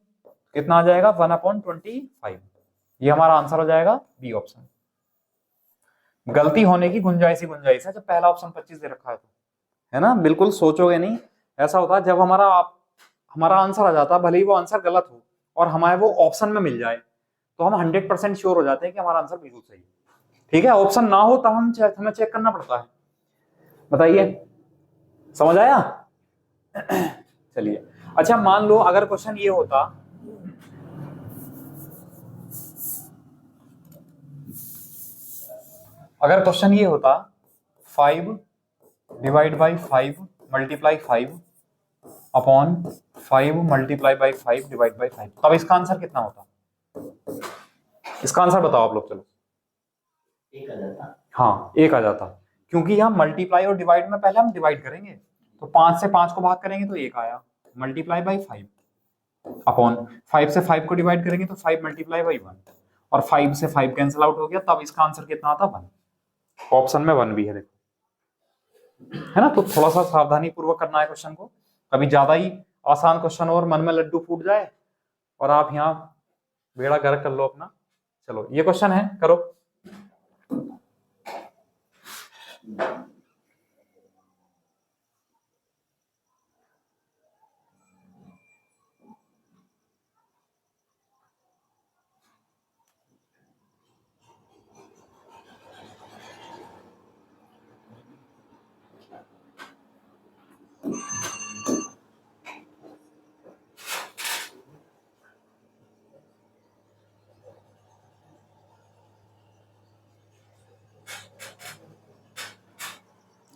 Speaker 1: कितना आ जाएगा 1/25। ये हमारा आंसर हो जाएगा बी ऑप्शन। गलती होने की गुंजाइश ही गुंजाइश है जब पहला ऑप्शन 25 दे रखा है तो, है ना, बिल्कुल सोचोगे नहीं। ऐसा होता है जब हमारा आंसर आ जाता है, भले ही वो आंसर गलत हो और हमारे वो ऑप्शन में मिल जाए, तो हम 100% श्योर हो जाते हैं कि हमारा आंसर बिल्कुल सही है। ठीक है, ऑप्शन ना हो तब हमें चेक करना पड़ता है। बताइए, समझ आया? चलिए, अच्छा मान लो अगर क्वेश्चन ये होता, अगर क्वेश्चन ये होता 5 divide by 5 multiply 5 upon 5 multiply by 5 divide by 5, तब इसका आंसर कितना होता? इसका आंसर बताओ आप लोग, चलो।
Speaker 2: 1 आ जाता।
Speaker 1: हाँ 1 आ जाता, क्योंकि यहाँ मल्टीप्लाई और डिवाइड में पहले हम डिवाइड करेंगे, तो 5 से 5 को भाग करेंगे तो 1 आया, मल्टीप्लाई बाई 5 अपॉन 5 से 5 को डिवाइड करेंगे तो 5 मल्टीप्लाई बाई 1, और 5 से 5 कैंसिल आउट हो गया, तब इसका आंसर कितना आता 1। ऑप्शन में 1 भी है, देखो, है ना। तो थोड़ा सा सावधानी पूर्वक करना है क्वेश्चन को, कभी ज्यादा ही आसान क्वेश्चन और मन में लड्डू फूट जाए और आप यहाँ बेड़ा गर्क कर लो अपना। चलो ये क्वेश्चन है, करो।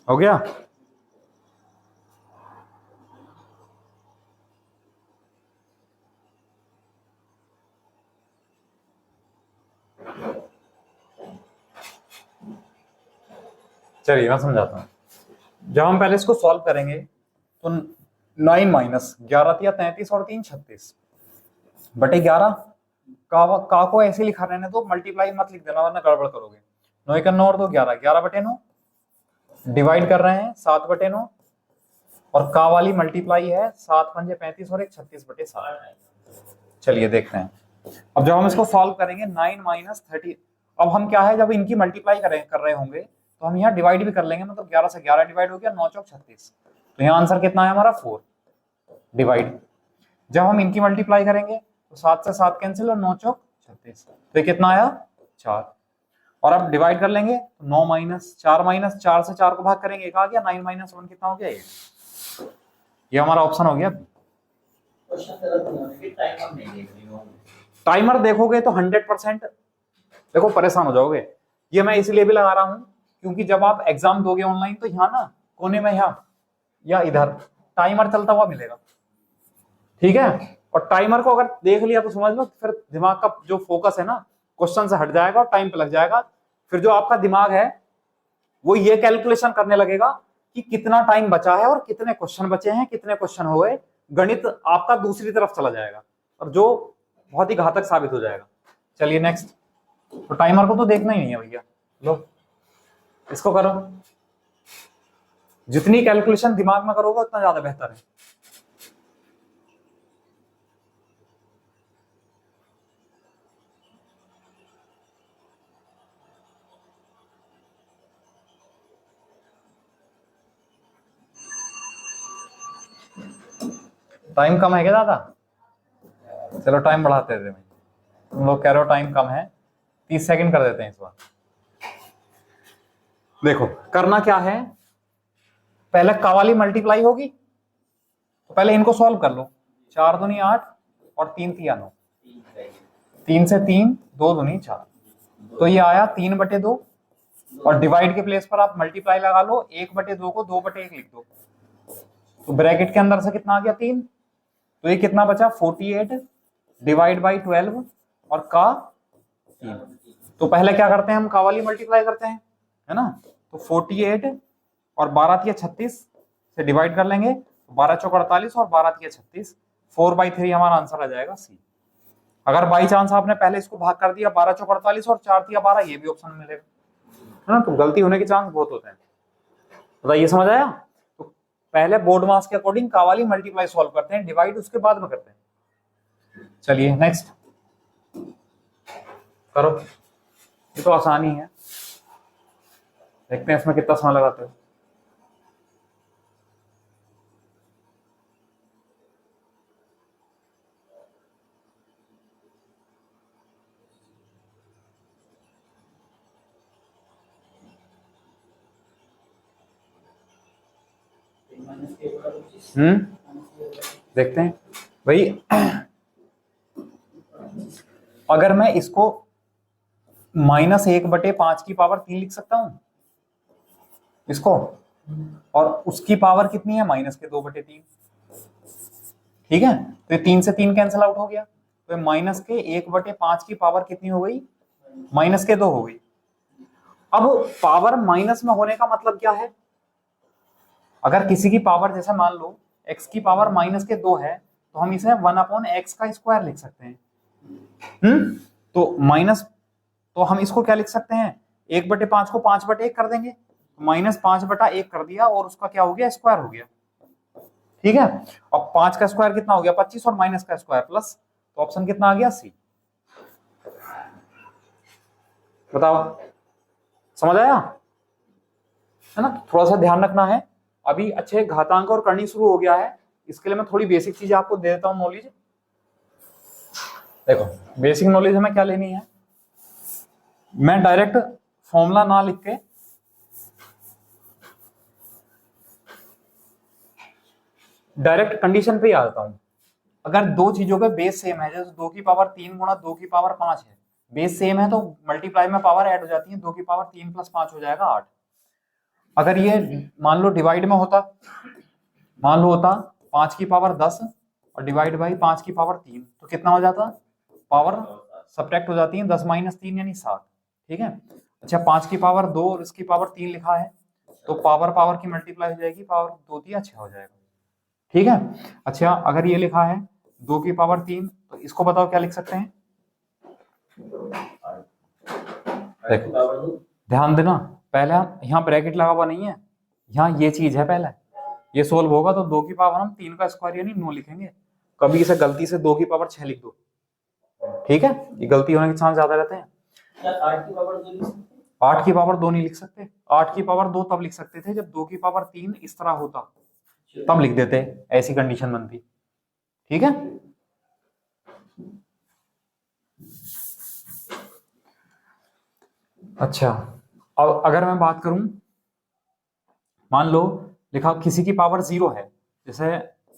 Speaker 1: हो गया? चलिए मैं समझाता हूं। जब हम पहले इसको सॉल्व करेंगे तो 9 माइनस 11 या 33 और 3 36 बटे 11, का को ऐसे लिखा रहने दो, मल्टीप्लाई मत लिख देना वरना गड़बड़ करोगे। 9 का 9 और 2 11, 11/9 डिवाइड कर रहे हैं 7/9, और का वाली मल्टीप्लाई है 7 पंजे 35 और 1 36/7। चलिए देखते हैं, अब जब हम इसको सॉल्व करेंगे 9 माइनस 30, अब हम क्या है जब इनकी मल्टीप्लाई कर रहे होंगे तो हम यहाँ डिवाइड भी कर लेंगे, मतलब 11 से 11 डिवाइड हो गया, 9 चौक 36, तो यहाँ आंसर कितना है हमारा 4 डिवाइड। जब हम इनकी मल्टीप्लाई करेंगे तो 7 से 7 कैंसिल और 9 चौक 36, तो कितना आया 4, और अब डिवाइड कर लेंगे 9 माइनस 4 से 4 को भाग करेंगे 1 आ गया, 9 माइनस 1 कितना हो गया 8। ये हमारा ऑप्शन हो गया।
Speaker 2: क्वेश्चन गलत नहीं होने की टाइमर नहीं देख रही हूँ।
Speaker 1: टाइमर देखोगे तो 100% देखो परेशान हो जाओगे। ये मैं इसलिए भी लगा रहा हूं क्योंकि जब आप एग्जाम दोगे ऑनलाइन तो यहाँ ना कोने में यहाँ या इधर टाइमर चलता हुआ मिलेगा, ठीक है। और टाइमर को अगर देख लिया तो समझ लो फिर दिमाग का जो फोकस है ना क्वेश्चन से हट जाएगा और टाइम पे लग जाएगा। फिर जो आपका दिमाग है वो ये कैलकुलेशन करने लगेगा कि कितना टाइम बचा है और कितने क्वेश्चन बचे हैं, कितने क्वेश्चन हो गए। गणित आपका दूसरी तरफ चला जाएगा और जो बहुत ही घातक साबित हो जाएगा। चलिए नेक्स्ट। तो टाइमर को तो देखना ही नहीं है भैया, लो इसको करो। जितनी कैलकुलेशन दिमाग में करोगे उतना ज्यादा बेहतर है। टाइम कम है क्या दादा? चलो टाइम बढ़ाते थे, तुम लोग कह रहे हो टाइम कम है, 30 सेकंड कर देते हैं इस बार। देखो करना क्या है, पहले कावाली मल्टीप्लाई होगी तो पहले इनको सॉल्व कर लो। 4 दूनी 8 और 3 तिया 9, 3 से 3, 2 दूनी 4, तो ये आया 3/2। और डिवाइड के प्लेस पर आप मल्टीप्लाई लगा लो, 1/2 को 2/1 लिख दो, तो ब्रैकेट के अंदर से कितना आ गया 3, तो ये कितना बचा 48 डिवाइड बाई 12 और का 3। तो पहले क्या करते हैं हम कावाली मल्टीप्लाई करते हैं, है ना। तो 48 और 12 तिया 36 से डिवाइड कर लेंगे, 12 चौक 48 और 12 तिया 36, 4/3 हमारा आंसर आ जाएगा सी। अगर बाई चांस आपने पहले इसको भाग कर दिया 12 चौक 48 और 4 तिया 12, ये भी ऑप्शन मिलेगा, है ना। तो गलती होने के चांस बहुत होते हैं। बताइए समझ आया। तो पहले बोर्ड मास के अकॉर्डिंग कावाली मल्टीप्लाई सॉल्व करते हैं, डिवाइड उसके बाद में करते हैं। चलिए नेक्स्ट करो, ये तो आसानी है, देखते हैं इसमें कितना समय लगाते हो। देखते हैं भाई। अगर मैं इसको -1/5 की पावर 3 लिख सकता हूं इसको, और उसकी पावर कितनी है -2/3, ठीक है। तो ये 3 से 3 कैंसिल आउट हो गया, तो -1/5 की पावर कितनी हो गई, -2 हो गई। अब पावर माइनस में होने का मतलब क्या है, अगर किसी की पावर जैसे मान लो x की पावर -2 है तो हम इसे 1/x² लिख सकते हैं। तो माइनस, तो हम इसको क्या लिख सकते हैं, 1/5 को 5/1 कर देंगे, -5/1 कर दिया और उसका क्या हो गया, स्क्वायर हो गया, ठीक है। अब 5 का स्क्वायर कितना हो गया 25 और माइनस का स्क्वायर प्लस, तो ऑप्शन कितना आ गया सी। बताओ समझ आया, है ना। थोड़ा सा ध्यान रखना है, अभी अच्छे घातांक और करनी शुरू हो गया है, इसके लिए मैं थोड़ी बेसिक चीजें आपको दे देता हूं नॉलेज। देखो बेसिक नॉलेज हमें क्या लेनी है, मैं डायरेक्ट फॉर्मूला ना लिख के डायरेक्ट कंडीशन पे ही आ जाता हूं। अगर दो चीजों के बेस सेम है, जैसे 2 की पावर 3 गुणा 2 की पावर 5 है, बेस सेम है तो मल्टीप्लाई में पावर ऐड हो जाती है, 2 की पावर 3 + 5 हो जाएगा 8। अगर ये मान लो डिवाइड में होता, मान लो होता 5 की पावर 10 और डिवाइड बाई 5 की पावर 3, तो कितना हो जाता, पावर सब्ट्रैक्ट हो जाती है, 10 - 3 यानी 7, ठीक है। अच्छा 5 की पावर 2 और इसकी पावर 3 लिखा है, तो पावर पावर की मल्टीप्लाई हो जाएगी, पावर 2 दिया 6 हो जाएगा, ठीक है। अच्छा अगर ये लिखा है 2 की पावर 3, तो इसको बताओ क्या लिख सकते हैं, देखो ध्यान देना, पहले यहाँ ब्रैकेट लगा हुआ नहीं है, यहाँ ये चीज है, पहले ये सोल्व होगा तो 2 की पावर हम 3 का स्क्वायर यानी 9 लिखेंगे, कभी इसे गलती से 2 की पावर 6 लिख दो, ठीक है, ये गलती होने के चांस ज्यादा रहते हैं।
Speaker 2: 8 की पावर 2
Speaker 1: 8 की पावर 2 नहीं लिख सकते, 8 की पावर 2 तब लिख सकते थे जब 2 की पावर 3 इस तरह होता, तब लिख देते, ऐसी कंडीशन बनती, ठीक है। अच्छा अब अगर मैं बात करूं, मान लो लिखा किसी की पावर 0 है, जैसे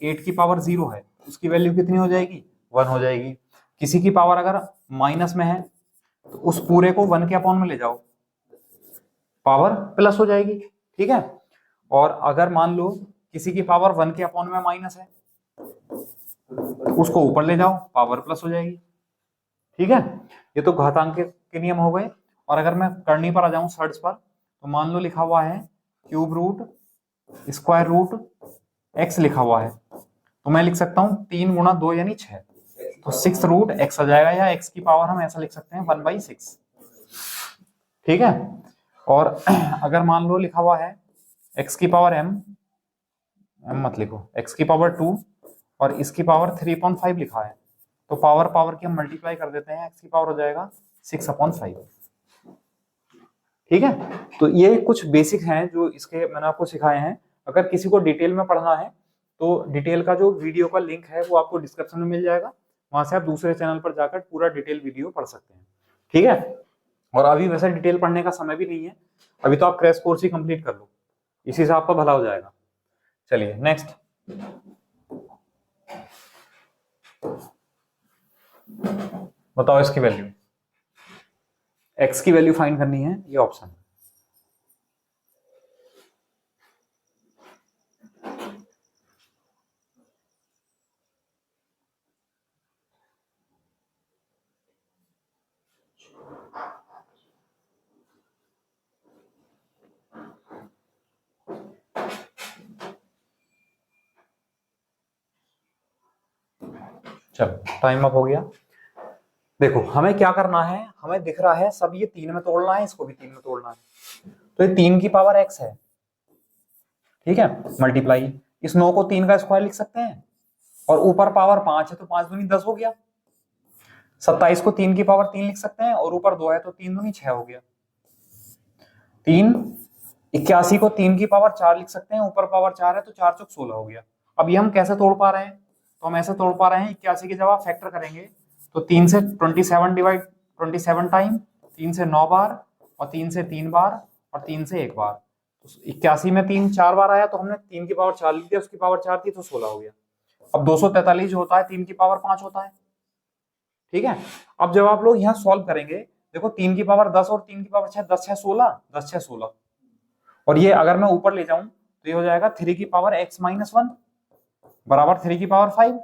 Speaker 1: 8 की पावर 0 है, उसकी वैल्यू कितनी हो जाएगी, 1 हो जाएगी। किसी की पावर अगर माइनस में है तो उस पूरे को 1 के अपॉन में ले जाओ, पावर प्लस हो जाएगी, ठीक है। और अगर मान लो किसी की पावर 1 के अपॉन में माइनस है, उसको ऊपर ले जाओ, पावर प्लस हो जाएगी, ठीक है। ये तो घातांक के नियम हो गए। और अगर मैं करनी पर आ जाऊं सर्च पर, तो मान लो लिखा हुआ है cube root square root x लिखा हुआ है, तो मैं लिख सकता हूं 3 गुणा 2 यानी 6, तो 6 रूट एक्स आ जाएगा, या एक्स की पावर हम ऐसा लिख सकते हैं 1/6, ठीक है। और अगर मान लो लिखा हुआ है एक्स की पावर m मत लिखो, एक्स की पावर 2 और इसकी पावर 3/5 लिखा है, तो पावर पावर की हम मल्टीप्लाई कर देते हैं, एक्स की पावर हो जाएगा 6/5, ठीक है। तो ये कुछ बेसिक हैं जो इसके मैंने आपको सिखाए हैं। अगर किसी को डिटेल में पढ़ना है तो डिटेल का जो वीडियो का लिंक है वो आपको डिस्क्रिप्शन में मिल जाएगा, वहां से आप दूसरे चैनल पर जाकर पूरा डिटेल वीडियो पढ़ सकते हैं, ठीक है। और अभी वैसे डिटेल पढ़ने का समय भी नहीं है, अभी तो आप क्रैश कोर्स ही कंप्लीट कर लो, इसी से आपका भला हो जाएगा। चलिए नेक्स्ट, बताओ इसकी वैल्यू, एक्स की वैल्यू फाइंड करनी है, ये ऑप्शन। चलो टाइम अप हो गया। देखो हमें क्या करना है, हमें दिख रहा है सब ये 3 में तोड़ना है, इसको भी 3 में तोड़ना है, तो ये 3 की पावर x है, ठीक है, मल्टीप्लाई इस 9 को 3 का स्क्वायर लिख सकते हैं, और ऊपर पावर 5 है तो 5 दूनी 10 हो गया। 27 को 3 की पावर 3 लिख सकते हैं, और ऊपर 2 है तो 3 दूनी 6 हो गया। 81 को 3 की पावर 4 लिख सकते हैं, ऊपर पावर 4 है तो 4 चौक 16 हो गया। अब ये हम कैसे तोड़ पा रहे हैं, तो हम ऐसे तोड़ पा रहे हैं, 81 की जब आप फैक्टर करेंगे तो 3 से 27 टाइम, 3 से 9 बार, और 3 से 3 बार, और 3 से 1 बार। तो 81 में 3 4 बार आया, तो हमने 3 की पावर 4 लिख दिया, उसकी पावर 4 थी तो 16 हो गया। अब 243 जो होता है 3 की पावर 5 होता है, ठीक है। अब जब आप लोग यहाँ सॉल्व करेंगे, देखो 3 की पावर 10 और 3 की पावर 6, 10 6 16, 10 6 16, और ये अगर मैं ऊपर ले जाऊं तो ये हो जाएगा 3 की पावर x माइनस 1 बराबर 3 की पावर 5,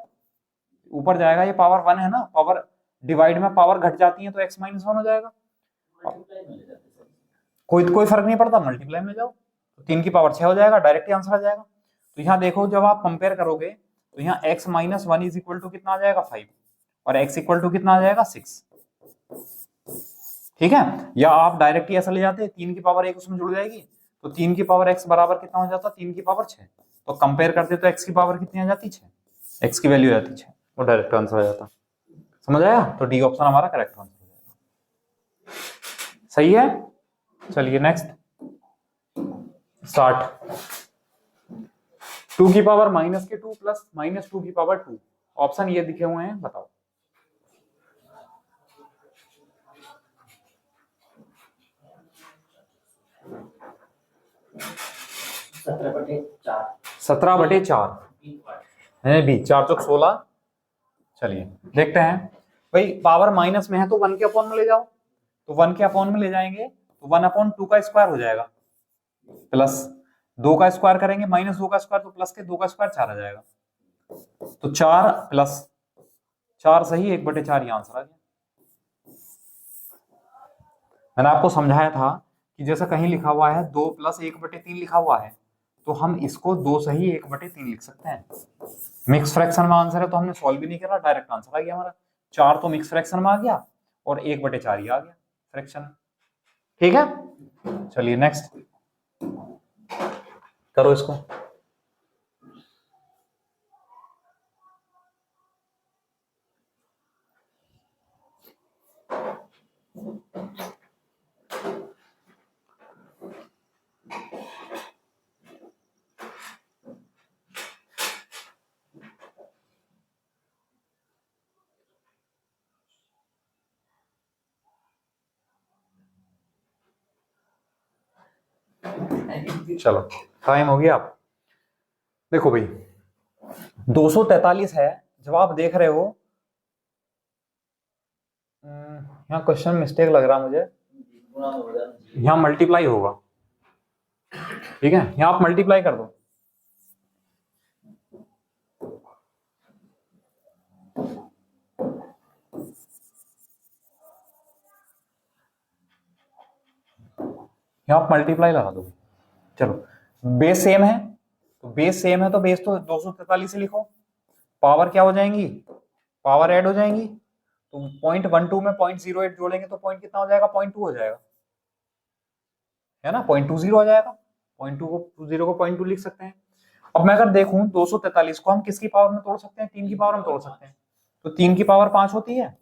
Speaker 1: ऊपर जाएगा, ये पावर 1 है ना, पावर डिवाइड में पावर घट जाती है तो x माइनस 1 हो जाएगा, कोई फर्क नहीं पड़ता, मल्टीप्लाई में जाओ तो 3 की पावर 6 हो जाएगा, डायरेक्ट आंसर आ जाएगा। तो यहाँ देखो जब आप कंपेयर करोगे तो यहाँ x minus 1 is equal to कितना आ जाएगा 5, और x इक्वल टू कितना आ जाएगा 6, ठीक है। या आप डायरेक्ट ही ऐसा ले जाते, 3 की पावर 1 उसमें जुड़ जाएगी, तो 3 की पावर x बराबर कितना हो जाता, 3 की पावर 6, तो कंपेयर करते तो x की पावर कितनी आ जाती, 6, x की वैल्यू आ जाती 6, वो डायरेक्ट आंसर आ जाता। समझ आया, तो डी ऑप्शन हमारा करेक्ट आंसर हो जाएगा, सही है। चलिए नेक्स्ट स्टार्ट। 2 की पावर माइनस के 2 प्लस माइनस 2 की पावर 2, ऑप्शन ये दिखे हुए हैं, बताओ। सत्रह बटे चार है भी, 4 चौक 16। चलिए देखते हैं, भाई पावर माइनस में है तो 1 के अपॉन में ले जाओ, तो 1 के अपॉन में ले जाएंगे तो 1/2 का स्क्वायर हो जाएगा, प्लस 2 का स्क्वायर करेंगे माइनस 2 का स्क्वायर, तो प्लस के 2 का स्क्वायर 4 आ जाएगा, तो 4 प्लस 4 सही, 1/4 ये आंसर आ गया। मैंने आपको समझाया था कि जैसा कहीं लिखा हुआ है 2 प्लस 1/3 लिखा हुआ है, तो हम इसको 2 सही 1/3 लिख सकते हैं। मिक्स फ्रैक्शन में आंसर है तो हमने सॉल्व भी नहीं करा, डायरेक्ट आंसर आ गया हमारा। 4 तो मिक्स फ्रैक्शन में आ गया और 1/4 ही आ गया फ्रैक्शन, ठीक है। चलिए नेक्स्ट करो इसको। चलो टाइम हो गया। आप देखो भाई 243 है, जब आप देख रहे हो, यहाँ क्वेश्चन मिस्टेक लग रहा मुझे, यहाँ मल्टीप्लाई होगा, ठीक है, यहाँ आप मल्टीप्लाई कर दो। यहाँ आप मल्टीप्लाई लगा दो। चलो, बेस सेम है तो बेस सेम है तो बेस तो 243 से लिखो, पावर क्या हो जाएंगी, पावर ऐड हो जाएंगी, तो 0.12 में 0.08 जोड़ेंगे तो पॉइंट कितना हो जाएगा, 0.2 हो जाएगा, है ना, 0.20 हो जाएगा, 0.2 को 20 को 0.2 लिख सकते हैं। अब मैं अगर देखूं 243 को हम किसकी पावर में तोड़ सकते हैं, 3 की पावर में तोड़ सकते हैं, तो 3 की पावर 5 होती है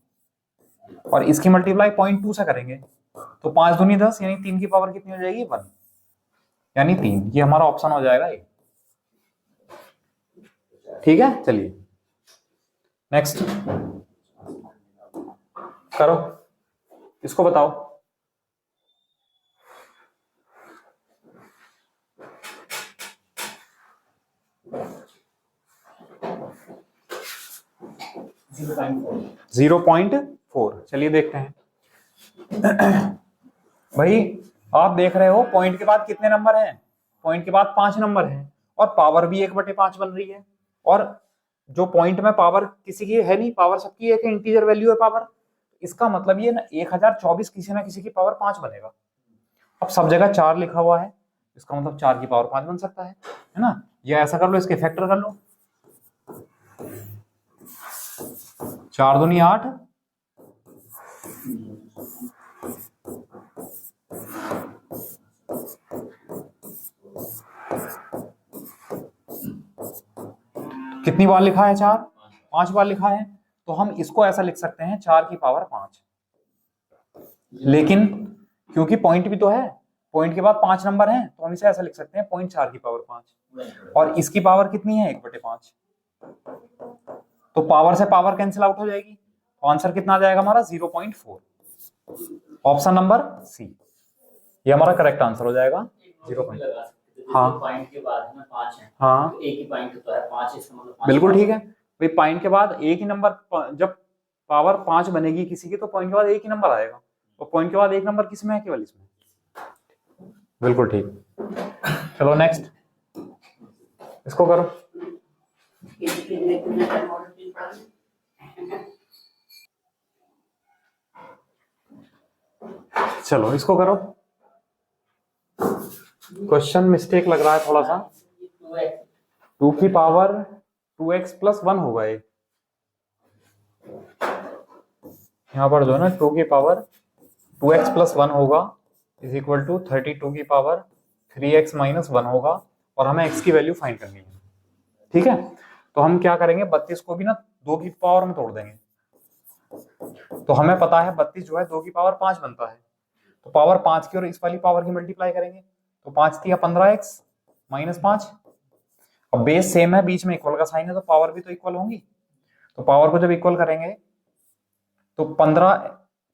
Speaker 1: और इसकी मल्टीप्लाई 0.2 से करेंगे तो 5 दूनी 10, यानी 3 की पावर कितनी हो जाएगी, 1, यानी 3। ये हमारा ऑप्शन हो जाएगा ये, ठीक है। चलिए नेक्स्ट करो, इसको बताओ। जीरो पॉइंट 4, चलिए देखते हैं। भाई आप देख रहे हो पॉइंट के बाद कितने नंबर हैं, पॉइंट के बाद 5 नंबर हैं और पावर भी 1/5 बन रही है, और जो पॉइंट में पावर किसी की है नहीं, पावर सबकी एक इंटीजर वैल्यू है पावर, इसका मतलब ये ना 1024 किसी ना किसी की पावर 5 बनेगा। अब सब जगह 4 लिखा हुआ है, इसका मतलब 4 की पावर 5 बन सकता है ना, या ऐसा कर लो, इसके फैक्टर कर लो, 4 दूनी 8, कितनी बार लिखा है, 4, 5 बार लिखा है, तो हम इसको ऐसा लिख सकते हैं 4 की पावर 5, लेकिन क्योंकि पॉइंट भी तो है, पॉइंट के बाद 5 नंबर हैं तो हम इसे ऐसा लिख सकते हैं 0.4 की पावर 5, और इसकी पावर कितनी है, 1/5, तो पावर से पावर कैंसिल आउट हो जाएगी, तो आंसर कितना आ जाएगा हमारा, 0.4, ऑप्शन नंबर सी, ये हमारा करेक्ट आंसर हो जाएगा। 0. हाँ
Speaker 2: पॉइंट के बाद में 5 है,
Speaker 1: हाँ
Speaker 2: तो एक ही पॉइंट तो है 5, इसका मतलब 5
Speaker 1: बिल्कुल ठीक है भाई, पॉइंट के बाद एक ही नंबर, जब पावर 5 बनेगी किसी की तो पॉइंट के बाद एक ही नंबर आएगा, और पॉइंट के बाद एक नंबर किसमें है, केवल इसमें, बिल्कुल ठीक। चलो नेक्स्ट, इसको करो। चलो इसको करो, क्वेश्चन मिस्टेक लग रहा है थोड़ा सा, 2 की पावर 2x प्लस 1 होगा ये, यहाँ पर जो है ना 2 की पावर 2x प्लस 1 होगा इज इक्वल टू 32 की पावर 3x माइनस 1 होगा, और हमें x की वैल्यू फाइंड करनी है, ठीक है। तो हम क्या करेंगे, 32 को भी ना 2 की पावर में तोड़ देंगे, तो हमें पता है 32 जो है 2 की पावर 5 बनता है, तो पावर 5 की और इस वाली पावर की मल्टीप्लाई करेंगे, तो 5 थी 15x माइनस 5, अब बेस सेम है, बीच में इक्वल का साइन है, तो पावर भी तो इक्वल होंगी, तो पावर को जब इक्वल करेंगे तो 15,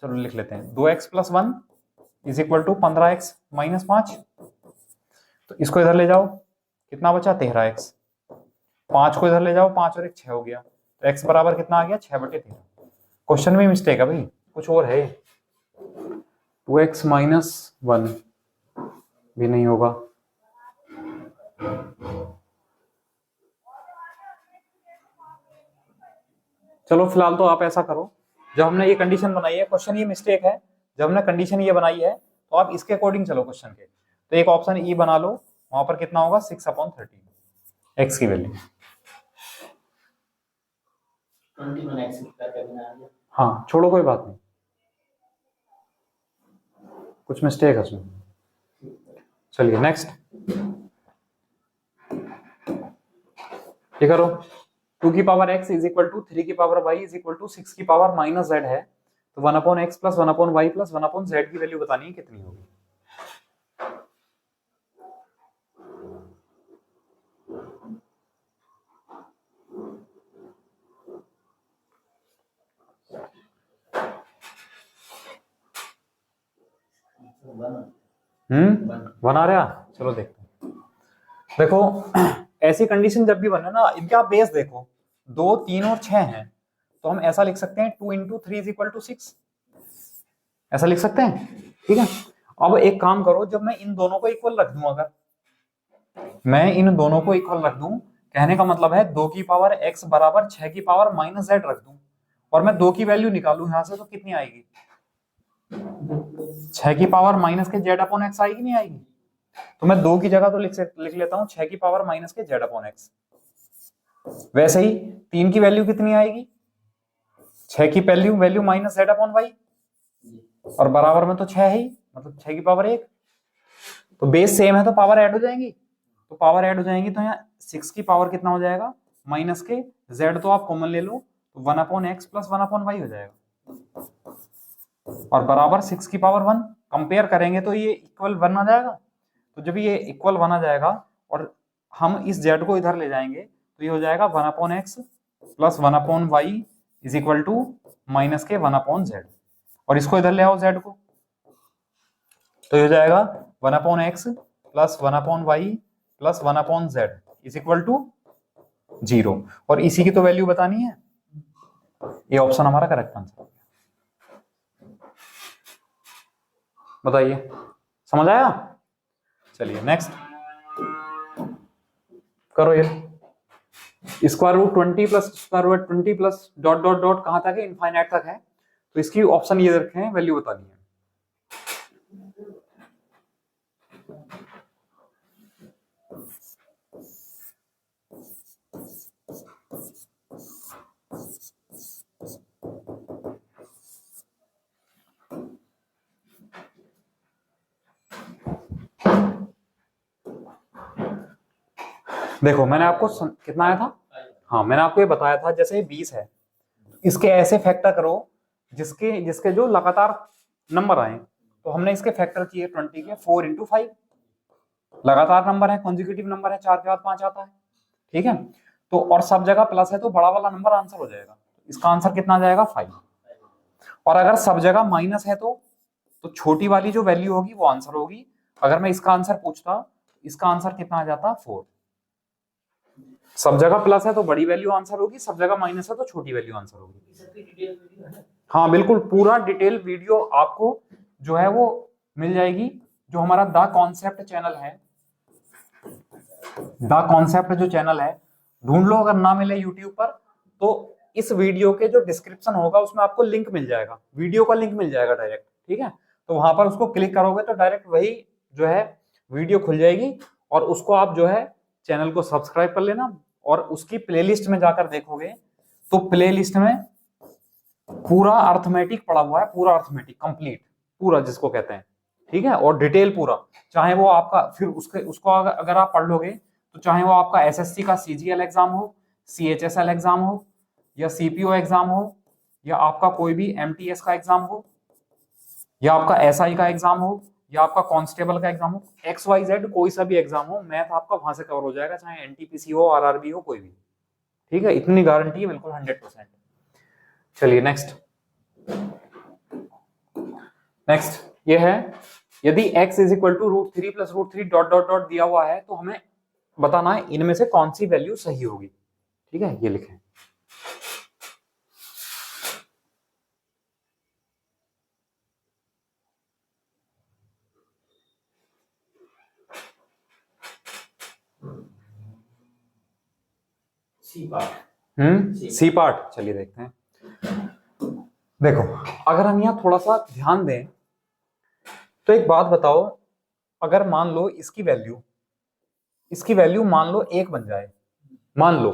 Speaker 1: चलो लिख लेते हैं, 2x plus 1 is equal to 15x minus 5, तो इसको इधर ले जाओ, कितना बचा, 13x, 5 को इधर ले जाओ, 5 और 1 6 हो गया, तो x बराबर कितना आ गया, 6/13। क्वेश्चन में मिस्टेक है भाई, कुछ और है, 2x माइनस 1 भी नहीं होगा, चलो फिलहाल तो आप ऐसा करो, जब हमने ये कंडीशन बनाई है, क्वेश्चन ये मिस्टेक है, जब हमने कंडीशन ये बनाई है तो आप इसके अकॉर्डिंग चलो क्वेश्चन के, तो एक ऑप्शन ई बना लो, वहां पर कितना होगा, 6/13 एक्स की वैल्यू,
Speaker 2: 21x करके आ गया।
Speaker 1: हाँ छोड़ो कोई बात नहीं, कुछ मिस्टेक है उसमें। चलिए नेक्स्ट, ये करो, 2 की power x is equal to 3 की power y is equal to 6 की पावर माइनस z है, तो 1/x plus 1/y plus 1/z की वैल्यू बतानी है कितनी होगी। बना रहा, चलो देखते हैं। देखो ऐसी कंडीशन जब भी बने ना, इनके आप बेस देखो, 2, 3 और 6 हैं, तो हम ऐसा लिख सकते हैं 2 × 3 = 6, ऐसा लिख सकते हैं। ठीक है, अब एक काम करो, जब मैं इन दोनों को इक्वल रख दूं, अगर मैं इन दोनों को इक्वल रख दूं, कहने का मतलब है 2 की पावर x बराबर 6 की पावर -z रख दूं, और मैं 2 की वैल्यू निकालूं यहां से, तो कितनी आएगी? 6 की पावर माइनस के z/x आएगी, नहीं आएगी? तो मैं 2 की जगह तो लिख लेता हूं 6 की पावर माइनस के z/x। वैसे ही 3 की वैल्यू कितनी आएगी? 6 की वैल्यू माइनस z/y, और बराबर में तो 6 है ही, मतलब 6 की पावर 1। तो बेस सेम है तो पावर ऐड हो जाएंगी, तो पावर ऐड हो जाएंगी, तो यहाँ 6 की पावर कितना हो जाएगा? माइनस के z तो आप कॉमन ले लो, तो 1/x + 1/y हो जाएगा, और बराबर 6 की पावर 1। कंपेयर करेंगे तो ये इक्वल 1 आ जाएगा। तो जब ये इक्वल 1 आ जाएगा और हम इस z को इधर ले जाएंगे, तो ये हो जाएगा 1/x + 1/y = माइनस के 1/z, और इसको इधर ले आओ z को, तो ये हो जाएगा 1/x + 1/y + 1/z = 0, और इसी की तो वैल्यू बतानी है। ये ऑप्शन हमारा करेक्ट आंसर। बताइए, समझ आया? चलिए नेक्स्ट करो। ये √20 + √20 + डॉट डॉट डॉट कहां तक है? इनफाइनाइट तक है। तो इसकी ऑप्शन ये रखे हैं, वैल्यू बतानी है। देखो मैंने आपको कितना आया था? हाँ, मैंने आपको ये बताया था, जैसे 20 है, इसके ऐसे फैक्टर करो जिसके जिसके जो लगातार नंबर आए। तो हमने इसके फैक्टर किए 20 के 4 × 5, लगातार नंबर है, कॉन्जिक्यूटिव नंबर है, 4 के बाद 5 आता है। ठीक है, तो और सब जगह प्लस है, तो बड़ा वाला नंबर आंसर हो जाएगा। इसका आंसर कितना आ जाएगा? 5। और अगर सब जगह माइनस है तो छोटी वाली जो वैल्यू होगी वो आंसर होगी। अगर मैं इसका आंसर पूछता, इसका आंसर कितना आ जाता? 4। सब जगह प्लस है तो बड़ी वैल्यू आंसर होगी, सब जगह माइनस है तो छोटी वैल्यू आंसर होगी। हाँ बिल्कुल, पूरा डिटेल वीडियो आपको जो है वो मिल जाएगी। जो हमारा द कॉन्सेप्ट चैनल है, द कॉन्सेप्ट जो चैनल है, ढूंढ लो, अगर ना मिले यूट्यूब पर तो इस वीडियो के जो डिस्क्रिप्शन होगा उसमें आपको लिंक मिल जाएगा, वीडियो का लिंक मिल जाएगा डायरेक्ट। ठीक है, तो वहां पर उसको क्लिक करोगे तो डायरेक्ट वही जो है वीडियो खुल जाएगी, और उसको आप जो है चैनल को सब्सक्राइब कर लेना, और उसकी प्लेलिस्ट में जाकर देखोगे तो प्लेलिस्ट में पूरा अर्थमेटिक पड़ा हुआ है, पूरा अर्थमेटिक कंप्लीट, पूरा जिसको कहते हैं। ठीक है, और डिटेल पूरा, चाहे वो आपका फिर उसको अगर आप पढ़ लोगे तो चाहे वो आपका एसएससी का सीजीएल एग्जाम हो, सीएचएसएल एग्जाम हो, या सीपीओ एग्जाम हो, या आपका कोई भी एमटीएस का एग्जाम हो, या आपका एसआई का एग्जाम हो, या आपका कांस्टेबल का एग्जाम हो, XYZ कोई सा भी एग्जाम हो, मैथ आपका वहां से कवर हो जाएगा, चाहे एनटीपीसी हो, आरआरबी हो, कोई भी। ठीक है, इतनी गारंटी है बिल्कुल 100%। चलिए नेक्स्ट ये है, यदि x = √3 + √3 डॉट डॉट डॉट दिया हुआ है, तो हमें बताना है इनमें से कौन सी वैल्यू सही होगी। ठीक है, ये लिखें। सी पार्ट, चलिए देखते हैं। देखो, अगर हम यहाँ थोड़ा सा ध्यान दें तो एक बात बताओ, अगर मान लो इसकी वैल्यू मान लो 1 बन जाए, मान लो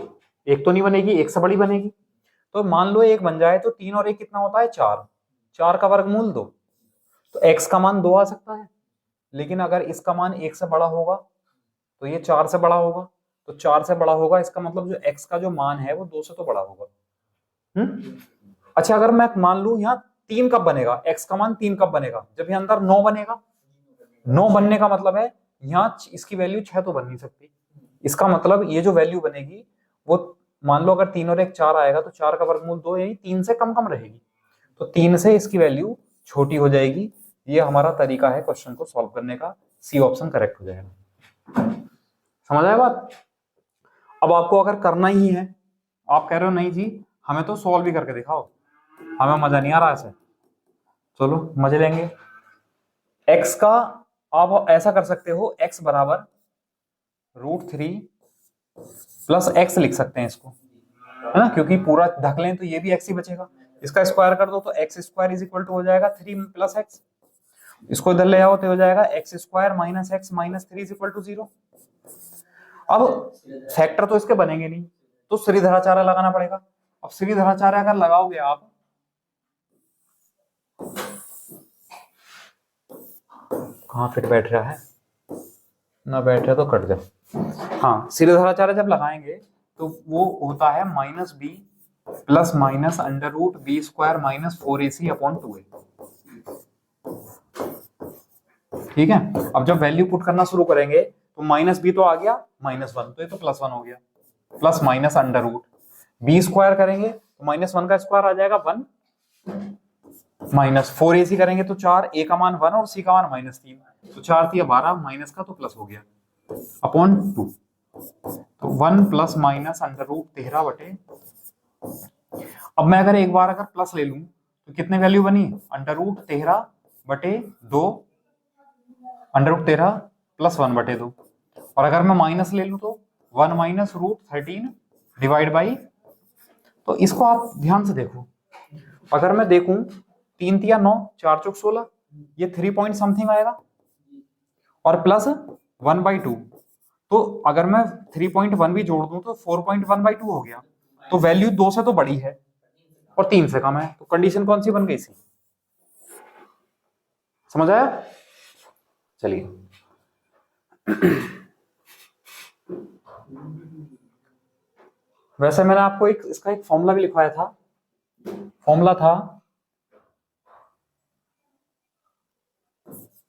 Speaker 1: 1 तो नहीं बनेगी, 1 से बड़ी बनेगी, तो मान लो 1 बन जाए, तो 3 और 1 कितना होता है? 4। 4 का वर्गमूल 2, तो x का मान 2 आ सकता है। लेकिन अगर इसका मान 1 से बड़ा होगा तो ये 4 से बड़ा होगा, तो 4 से बड़ा होगा, इसका मतलब जो x का जो मान है वो 2 से तो बड़ा होगा। अच्छा, अगर मैं मान लू यहाँ 3 कब बनेगा, x का मान 3 कब बनेगा? जब यहाँ अंदर 9 बनेगा। 9 बनने का मतलब है यहाँ इसकी वैल्यू 6 तो बन नहीं सकती। इसका मतलब ये जो वैल्यू बनेगी वो, मान लो अगर 3 और 1 4 आएगा, तो 4 का वर्गमूल 2, यानी 3 से कम रहेगी, तो 3 से इसकी वैल्यू छोटी हो जाएगी। ये हमारा तरीका है क्वेश्चन को सॉल्व करने का। सी ऑप्शन करेक्ट हो जाएगा। समझ आया बात? अब आपको अगर करना ही है आप कह रहे हो नहीं जी हमें तो सॉल्व भी करके दिखाओ, हमें मजा नहीं आ रहा ऐसे। चलो मजे लेंगे। x का आप ऐसा कर सकते हो, x बराबर √3 प्लस x लिख सकते हैं इसको, है ना, क्योंकि पूरा ढक लें तो ये भी x ही बचेगा। इसका स्क्वायर कर दो तो x square is equal to हो जाएगा 3 प्लस x। इसको इधर ले आओ तो हो जाएगा x square minus x minus 3 is equal to 0। अब फैक्टर तो इसके बनेंगे नहीं, तो श्रीधराचार्य लगाना पड़ेगा। अब श्रीधराचार्य अगर लगाओगे आप, कहाँ फिट बैठ रहा है, ना बैठ रहा तो कट जाए। हाँ, श्रीधराचार्य जब लगाएंगे तो वो होता है -b plus minus √b² minus 4ac upon 2a। ठीक है, अब जब वैल्यू पुट करना शुरू करेंगे तो -b तो आ गया -1, तो ये तो +1 हो गया, प्लस माइनस √b² करेंगे तो -1 का स्क्वायर आ जाएगा 1, माइनस 4ac करेंगे तो 4, a का मान 1 और c का मान -3, तो 4 × 12 माइनस का तो प्लस हो गया अपॉन 2, तो 1 प्लस माइनस √13 अब मैं अगर एक बार अगर प्लस ले लूं तो कितने वैल्यू बनी, √13/2, √13 प्लस 1/2, और अगर मैं माइनस ले लूं तो 1 माइनस √13 डिवाइड बाई, तो इसको आप ध्यान से देखो, अगर मैं देखूं 3 × 9 4 × 16, ये 3 पॉइंट समथिंग आएगा, और प्लस 1/2, तो अगर मैं 3.1 भी जोड़ दूं तो 4.1/2 हो गया, तो वैल्यू 2 से तो बड़ी है और 3 से कम है, तो कंडीशन कौन सी बन गई सी, समझ आया। चलिए वैसे मैंने आपको इसका एक फॉर्मूला भी लिखवाया था, फॉर्मूला था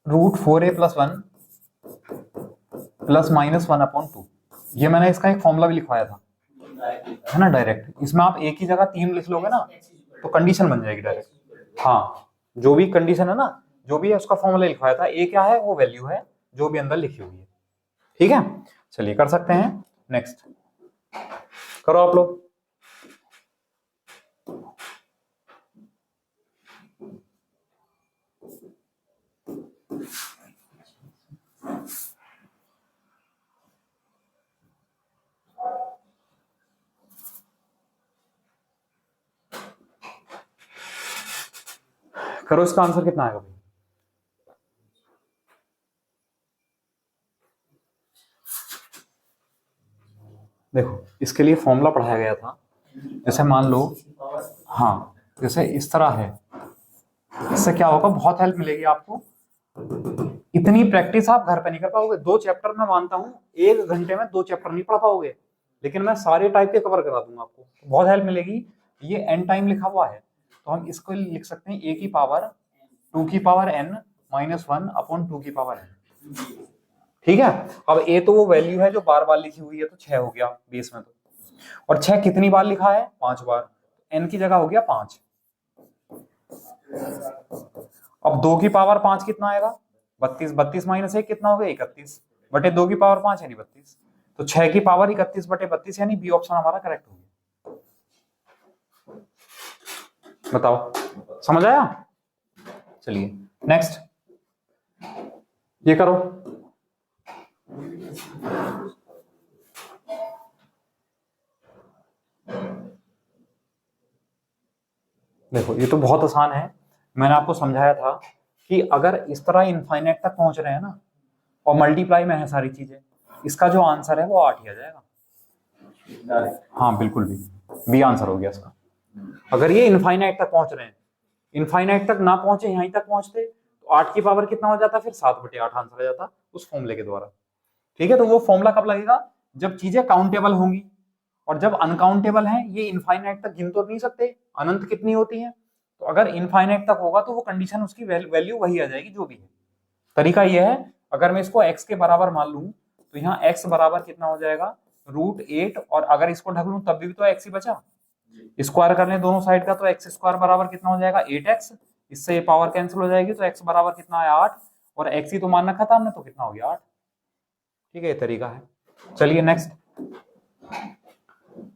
Speaker 1: √4a + 1 प्लस -1/2, ये मैंने इसका एक फॉर्मूला भी लिखवाया था, है ना, डायरेक्ट। इसमें आप एक ही जगह 3 लिख लोगे ना तो कंडीशन बन जाएगी डायरेक्ट। हाँ, जो भी कंडीशन है ना, जो भी है उसका फॉर्मूला लिखवाया था, ए क्या है वो वैल्यू है जो भी अंदर लिखी हुई है। ठीक है, चलिए कर सकते हैं, नेक्स्ट करो आप लोग। करो, इसका आंसर कितना आएगा भाई, देखो इसके लिए फॉर्मूला पढ़ाया गया था, जैसे मान लो, हाँ जैसे इस तरह है, इससे क्या होगा, बहुत हेल्प मिलेगी आपको। इतनी प्रैक्टिस आप घर पे नहीं कर पाओगे, 2 चैप्टर मैं मानता हूँ 1 घंटे में 2 चैप्टर नहीं पढ़ पाओगे, लेकिन मैं सारे टाइप के कवर करा दूंगा आपको, बहुत हेल्प मिलेगी। ये एन टाइम लिखा हुआ है तो हम इसको लिख सकते हैं a की पावर 2 की पावर n - 1 अपॉन 2 की पावर n। ठीक है, अब a तो वो वैल्यू है जो बार बार लिखी हुई है, तो 6 हो गया बेस में, तो और 6 कितनी बार लिखा है, 5 बार, n की जगह हो गया 5। अब 2 की पावर 5 कितना आएगा, 32, 32 माइनस 1 कितना हो गया, 31 बटे 2 की पावर 5 यानी 32, तो 6 की पावर 31/32 यानी बी ऑप्शन हमारा करेक्ट हो गया। बताओ समझ आया। चलिए नेक्स्ट ये करो, देखो ये तो बहुत आसान है, मैंने आपको समझाया था कि अगर इस तरह इनफाइनाइट तक पहुंच रहे हैं ना और मल्टीप्लाई में है सारी चीजें, इसका जो आंसर है वो 8 ही आ जाएगा। हाँ बिल्कुल, बी आंसर हो गया इसका। अगर ये इनफाइनाइट तक पहुंच रहे हैं, इनफाइनाइट तक ना पहुंचे, यहीं तक पहुंचते तो 8 की पावर कितना हो जाता, फिर 7/8 आंसर आ जाता उस फॉर्मूले के द्वारा। ठीक है, तो वो फॉर्मूला कब लगेगा, जब चीजें काउंटेबल होंगी, और जब अनकाउंटेबल हैं, ये इनफाइनाइट तक गिन तो नहीं सकते, अनंत कितनी होती है, तो अगर इनफाइनाइट तक होगा तो वो कंडीशन उसकी वैल्यू वही आ जाएगी जो भी है। तरीका ये है, अगर मैं इसको x के बराबर मान लूं तो यहाँ x बराबर कितना हो जाएगा, √8, और अगर इसको ढक लूं तब भी तो x ही बचा, स्क्वायर कर लें दोनों साइड का तो x² बराबर कितना हो जाएगा, 8x, इससे ये पावर कैंसिल हो जाएगी, तो x बराबर कितना है 8, और x ही तो मान रखा था हमने, तो कितना हो गया 8। ठीक है, ये तरीका है। चलिए नेक्स्ट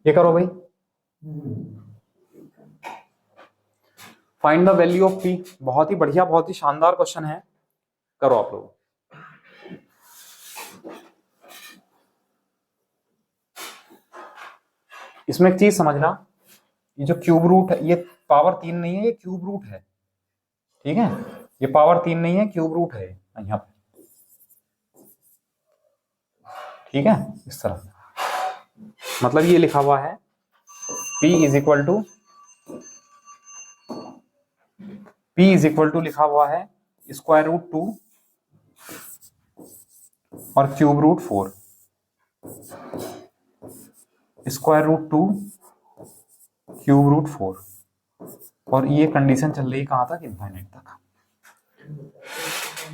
Speaker 1: ये करो भाई, find the value of P. बहुत ही बढ़िया, बहुत ही शानदार क्वेश्चन है, करो आप लोग। इसमें एक चीज समझना, ये जो क्यूब रूट है, ये पावर 3 नहीं है, ये क्यूब रूट है, ठीक है। ये पावर 3 नहीं है, क्यूब रूट है यहाँ पे, ठीक है। इस तरह मतलब ये लिखा हुआ है P इज इक्वल टू लिखा हुआ है स्क्वायर रूट 2 और cube root 4, square root 2 cube root 4, और ये कंडीशन चल रही कहां तक, इनफाइनाइट तक।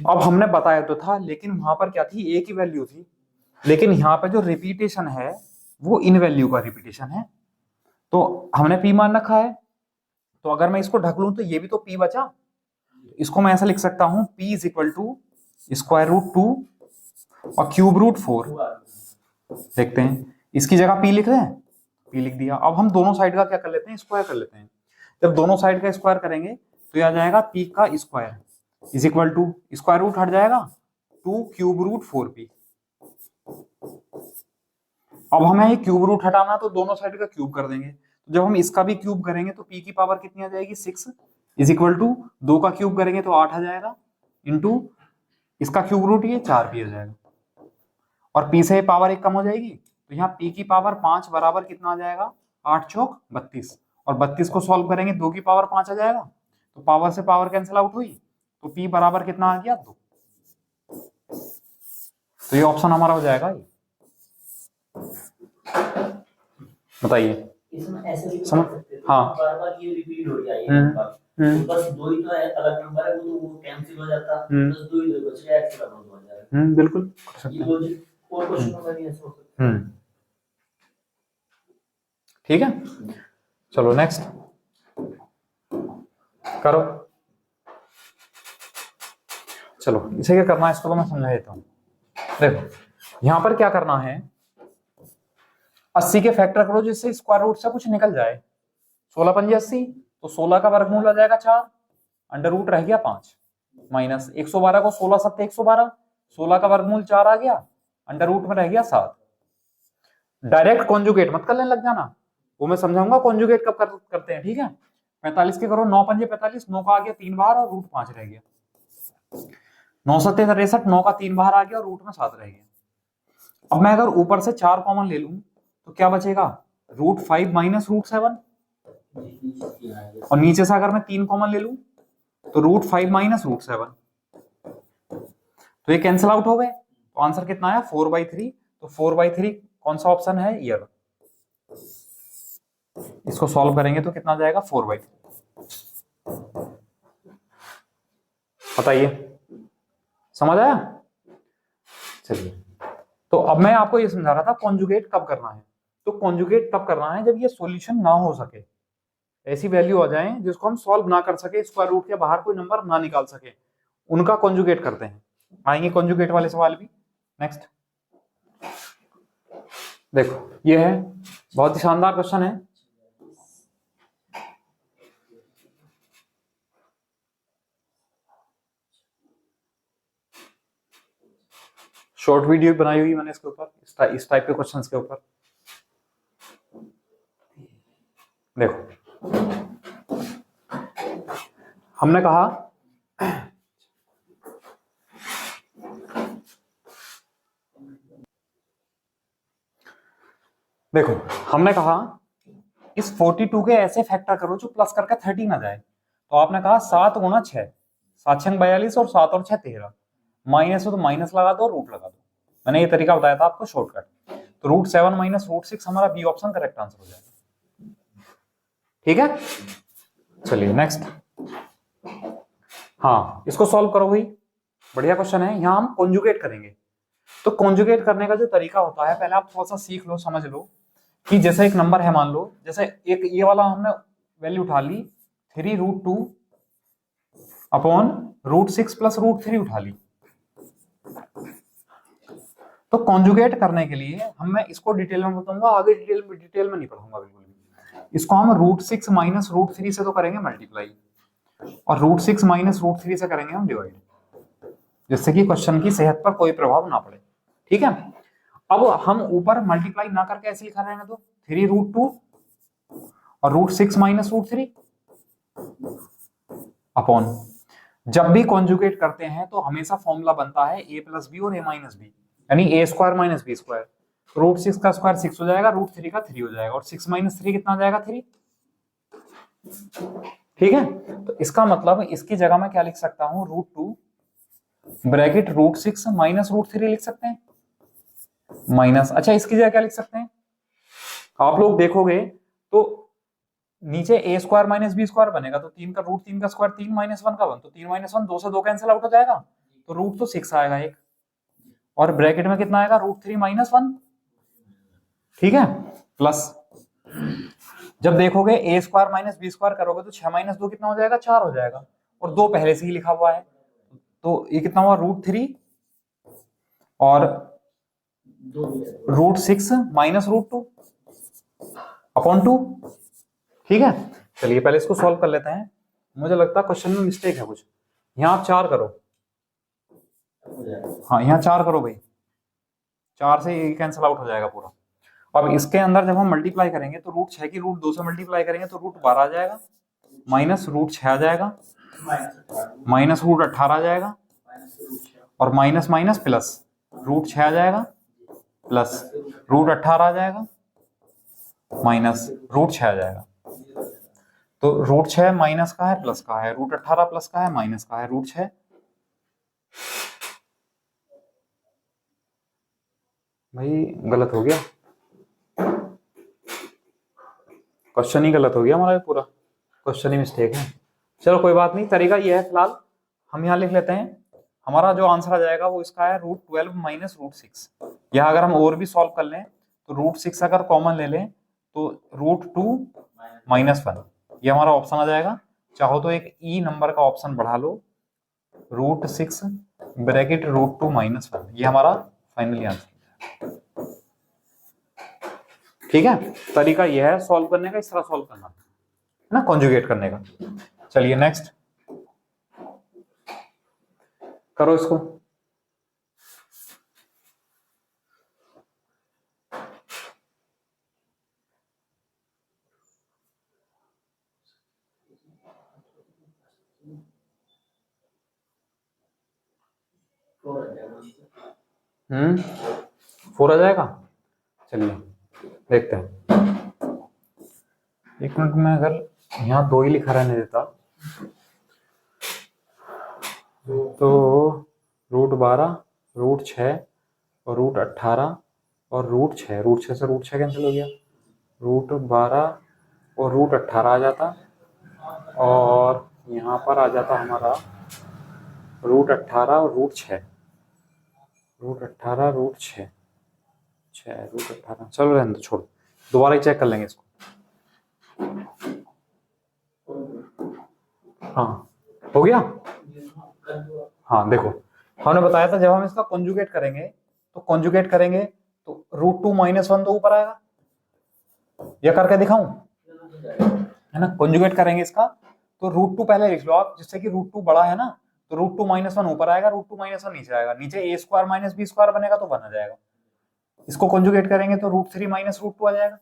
Speaker 1: अब हमने बताया तो था, लेकिन वहां पर क्या थी, एक ही वैल्यू थी, लेकिन यहाँ पे जो रिपीटेशन है वो इन वैल्यू का रिपीटेशन है। तो हमने P मान रखा है, तो अगर मैं इसको ढक लूं तो ये भी तो P बचा। इसको मैं ऐसा लिख सकता हूं P is equal to square root 2 और क्यूब रूट 4। देखते हैं, इसकी जगह P लिख रहे हैं, P लिख दिया। अब हम दोनों साइड का क्या कर लेते हैं, स्क्वायर कर लेते हैं। जब दोनों साइड का स्क्वायर करेंगे तो यह आ जाएगा P का square is equal to, square root हट जाएगा, 2 क्यूब रूट 4P। अब हमें ये क्यूब रूट हटाना, तो दोनों साइड का क्यूब कर देंगे। तो जब हम इसका भी क्यूब करेंगे तो P की पावर कितनी आ जाएगी, 6 इज इक्वल टू 2 का क्यूब करेंगे तो 8 आ जाएगा, इंटू इसका क्यूब रूट ये 4P आ जाएगा, और P से पावर 1 कम हो जाएगी, तो यहाँ P की पावर 5 बराबर कितना आ जाएगा, 8 चौक 32, और 32 को सॉल्व करेंगे 2 की पावर 5 आ जाएगा, तो पावर से पावर कैंसिल आउट हुई, तो P बराबर कितना आ गया, 2। तो ये ऑप्शन हमारा हो जाएगा ये। बताइए,
Speaker 2: इसमें ऐसे भी
Speaker 1: समझ, हाँ,
Speaker 2: बार-बार ये रिपीट हो गया ये नंबर, तो बस 2 ही तो है, अलग नंबर है, वो कैंसिल हो जाता, बस 2 ही बच गया, एक्स्ट्रा बहुत हो जाएगा।
Speaker 1: बिल्कुल कर सकते
Speaker 2: ये
Speaker 1: हैं।
Speaker 2: लॉजिक और क्वेश्चन में भी ऐसा हो सकता है।
Speaker 1: ठीक है, चलो नेक्स्ट करो। चलो इसे क्या करना है, इसको तो मैं समझा देता हूँ। देखो यहाँ पर क्या करना है, 80 के फैक्टर करो जिससे स्क्वायर रूट से कुछ निकल जाए। 16 पंजे 80, तो 16 का वर्गमूल आ जाएगा 4, अंडर रूट रह गया 5, माइनस 112 को 16 सत्ते 112, 16 का वर्गमूल 4 आ गया, अंडर रूट में रह गया 7। डायरेक्ट कॉन्जुगेट मत करने लग जाना, वो मैं समझाऊंगा कॉन्जुगेट कब करते हैं, ठीक है। 45 के करो, 9 पंजे 45, 9 का आ गया 3 बार और रूट 5 रह गया, 9 सत्ते 63, 9 का 3 बार आ गया और रूट में 7 रह गया। अब मैं अगर ऊपर से 4 कॉमन ले लूं तो क्या बचेगा, रूट 5 माइनस रूट 7, और नीचे से अगर मैं 3 कॉमन ले लूं तो रूट 5 माइनस रूट 7, तो ये कैंसिल आउट हो गए, तो आंसर कितना आया, 4/3। तो 4/3 कौन सा ऑप्शन है, ये। इसको सॉल्व करेंगे तो कितना जाएगा, 4/3। बताइए, समझ आया। चलिए, तो अब मैं आपको ये समझा रहा था कॉन्जुगेट कब करना है। तो कॉन्जुगेट तब करना है जब ये सॉल्यूशन ना हो सके, ऐसी वैल्यू आ जाए जिसको हम सॉल्व ना कर सके, स्क्वायर रूट के बाहर कोई नंबर ना निकाल सके, उनका कॉन्जुगेट करते हैं। आएंगे कॉन्जुगेट वाले सवाल भी। नेक्स्ट देखो, ये है बहुत ही शानदार क्वेश्चन है। शॉर्ट वीडियो बनाई हुई मैंने इसके ऊपर, इस टाइप के क्वेश्चंस के ऊपर। देखो हमने कहा देखो हमने कहा इस 42 के ऐसे फैक्टर करो जो प्लस करके 30 ना जाए। तो आपने कहा 7 गुणा 6, 7 6 42 और 7 और 6 13, माइनस हो तो माइनस लगा दो, रूट लगा दो। मैंने ये तरीका बताया था आपको शॉर्टकट। तो रूट 7 माइनस रूट 6 हमारा बी ऑप्शन करेक्ट आंसर हो जाएगा। ठीक है, चलिए नेक्स्ट। हाँ, इसको सॉल्व करो भाई, बढ़िया क्वेश्चन है। यहाँ हम कॉन्जुगेट करेंगे। तो कॉन्जुगेट करने का जो तरीका होता है, पहले आप थोड़ा सा सीख लो, समझ लो कि जैसे एक नंबर है, मान लो जैसे एक ये वाला हमने वैल्यू उठा ली 3√2 अपॉन √6 प्लस √3 उठा ली। तो कॉन्जुगेट करने के लिए हम, मैं इसको डिटेल में बताऊंगा, आगे डिटेल में नहीं पढ़ूंगा बिल्कुल भी। इसको हम √6 माइनस √3 से तो करेंगे मल्टीप्लाई, और √6 माइनस √3 से करेंगे हम डिवाइड, जिससे कि क्वेश्चन की सेहत पर कोई प्रभाव ना पड़े। ठीक है, अब हम ऊपर मल्टीप्लाई ना करके ऐसे लिखा रहेगा तो 3√2 और √6 माइनस √3 अपॉन, जब भी कॉन्जुगेट करते हैं तो हमेशा फॉर्मूला बनता है a प्लस बी और a माइनस बी, यानी a square minus B square. √6 का स्क्वायर 6 हो जाएगा, √3 का 3 हो जाएगा, और 6 माइनस 3 कितना हो जाएगा 3। ठीक है, तो इसका मतलब इसकी जगह मैं क्या लिख सकता हूं, √2 ब्रैकेट √6 माइनस √3 लिख सकते हैं, माइनस, अच्छा इसकी जगह क्या लिख सकते हैं, आप लोग देखोगे तो नीचे a square minus B square बनेगा, तो 3 का √3 का स्क्वायर 3 माइनस 1 का 1, तो 3 माइनस 1 2 से 2 कैंसिल आउट हो जाएगा, तो रूट तो 6 आएगा एक, और ब्रैकेट में कितना आएगा √3 माइनस 1। ठीक है, प्लस जब देखोगे a square minus B square करोगे तो 6 माइनस 2 कितना हो जाएगा 4 हो जाएगा, और 2 पहले से ही लिखा हुआ है, तो ये कितना हुआ √3 और √6 माइनस √2 अपॉन 2। ठीक है, चलिए पहले इसको सॉल्व कर लेते हैं, मुझे लगता है क्वेश्चन में मिस्टेक है कुछ, यहाँ आप 4 करो, हाँ यहाँ 4 करो भाई, 4 से ये कैंसिल आउट हो जाएगा पूरा। अब इसके अंदर जब हम मल्टीप्लाई करेंगे तो √6 की √2 से मल्टीप्लाई करेंगे तो √12 आ जाएगा, माइनस √6 आ जाएगा, माइनस √18 आ जाएगा, और माइनस माइनस प्लस √6 आ जाएगा, प्लस √18 आ जाएगा, माइनस √6 आ जाएगा। तो √6 माइनस का है प्लस का है, √18 प्लस का है माइनस का है, √6 भाई गलत हो गया, क्वेश्चन ही गलत हो गया हमारा, पूरा क्वेश्चन ही मिस्टेक है। चलो कोई बात नहीं, तरीका ये है, फिलहाल हम यहाँ लिख लेते हैं, हमारा जो आंसर आ जाएगा वो इसका है √12 माइनस √6। यहाँ अगर हम और भी सॉल्व कर लें तो √6 अगर कॉमन ले लें तो √2 माइनस 1, ये हमारा ऑप्शन आ जाएगा। चाहो तो एक ई नंबर का ऑप्शन बढ़ा लो, √6 ब्रैकेट √2 माइनस 1, ये हमारा फाइनली आंसर। ठीक है, तरीका यह है सॉल्व करने का, इस तरह सॉल्व करना है ना, कॉन्जुगेट करने का। चलिए नेक्स्ट करो इसको, हम्म 4 आ जाएगा। चलिए देखते हैं, एक मिनट में अगर यहाँ 2 ही लिखा रहने देता तो √12 √6 और √18 और √6 से √6 कैंसिल हो गया, √12 और √18 आ जाता, और यहाँ पर आ जाता हमारा √18 और √6, √18 √6 √18, चलो रहने दो, छोड़, दोबारा ही चेक कर लेंगे इसको। हाँ हो गया, हाँ देखो हमने बताया था जब हम इसका कॉन्जुगेट करेंगे तो √2 माइनस 1 तो ऊपर आएगा, या करके दिखाऊं, है ना, कॉन्जुगेट करेंगे इसका तो √2 पहले लिख लो आप, जिससे कि √2 बड़ा है ना, तो √2 माइनस 1 ऊपर आएगा, √2 माइनस 1 नीचे आएगा, नीचे a square minus B square बनेगा तो 1 आ जाएगा, इसको कॉन्जुगेट करेंगे तो √3 माइनस √2 आ जाएगा,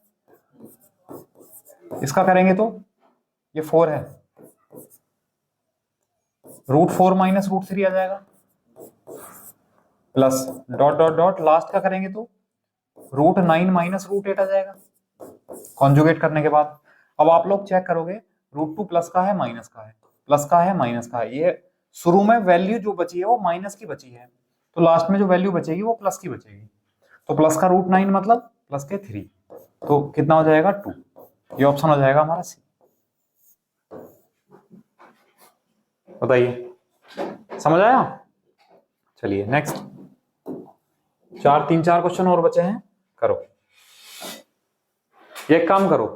Speaker 1: इसका करेंगे तो ये 4 है, √4 माइनस √3 आ जाएगा, plus dot dot dot last का करेंगे तो √9 माइनस √8 आ जाएगा कॉन्जुगेट करने के बाद। अब आप लोग चेक करोगे √2 प्लस का है माइनस का है, प्लस का है माइनस का है, ये शुरू में वैल्यू जो बची है वो माइनस की बची है, तो लास्ट में जो वैल्यू बचेगी वो प्लस की बचेगी, तो प्लस का √9 मतलब प्लस के 3, तो कितना हो जाएगा 2, ये ऑप्शन हो जाएगा हमारा सी। बताइए समझ आया। चलिए नेक्स्ट, 3-4 क्वेश्चन और बचे हैं, करो, ये काम करो,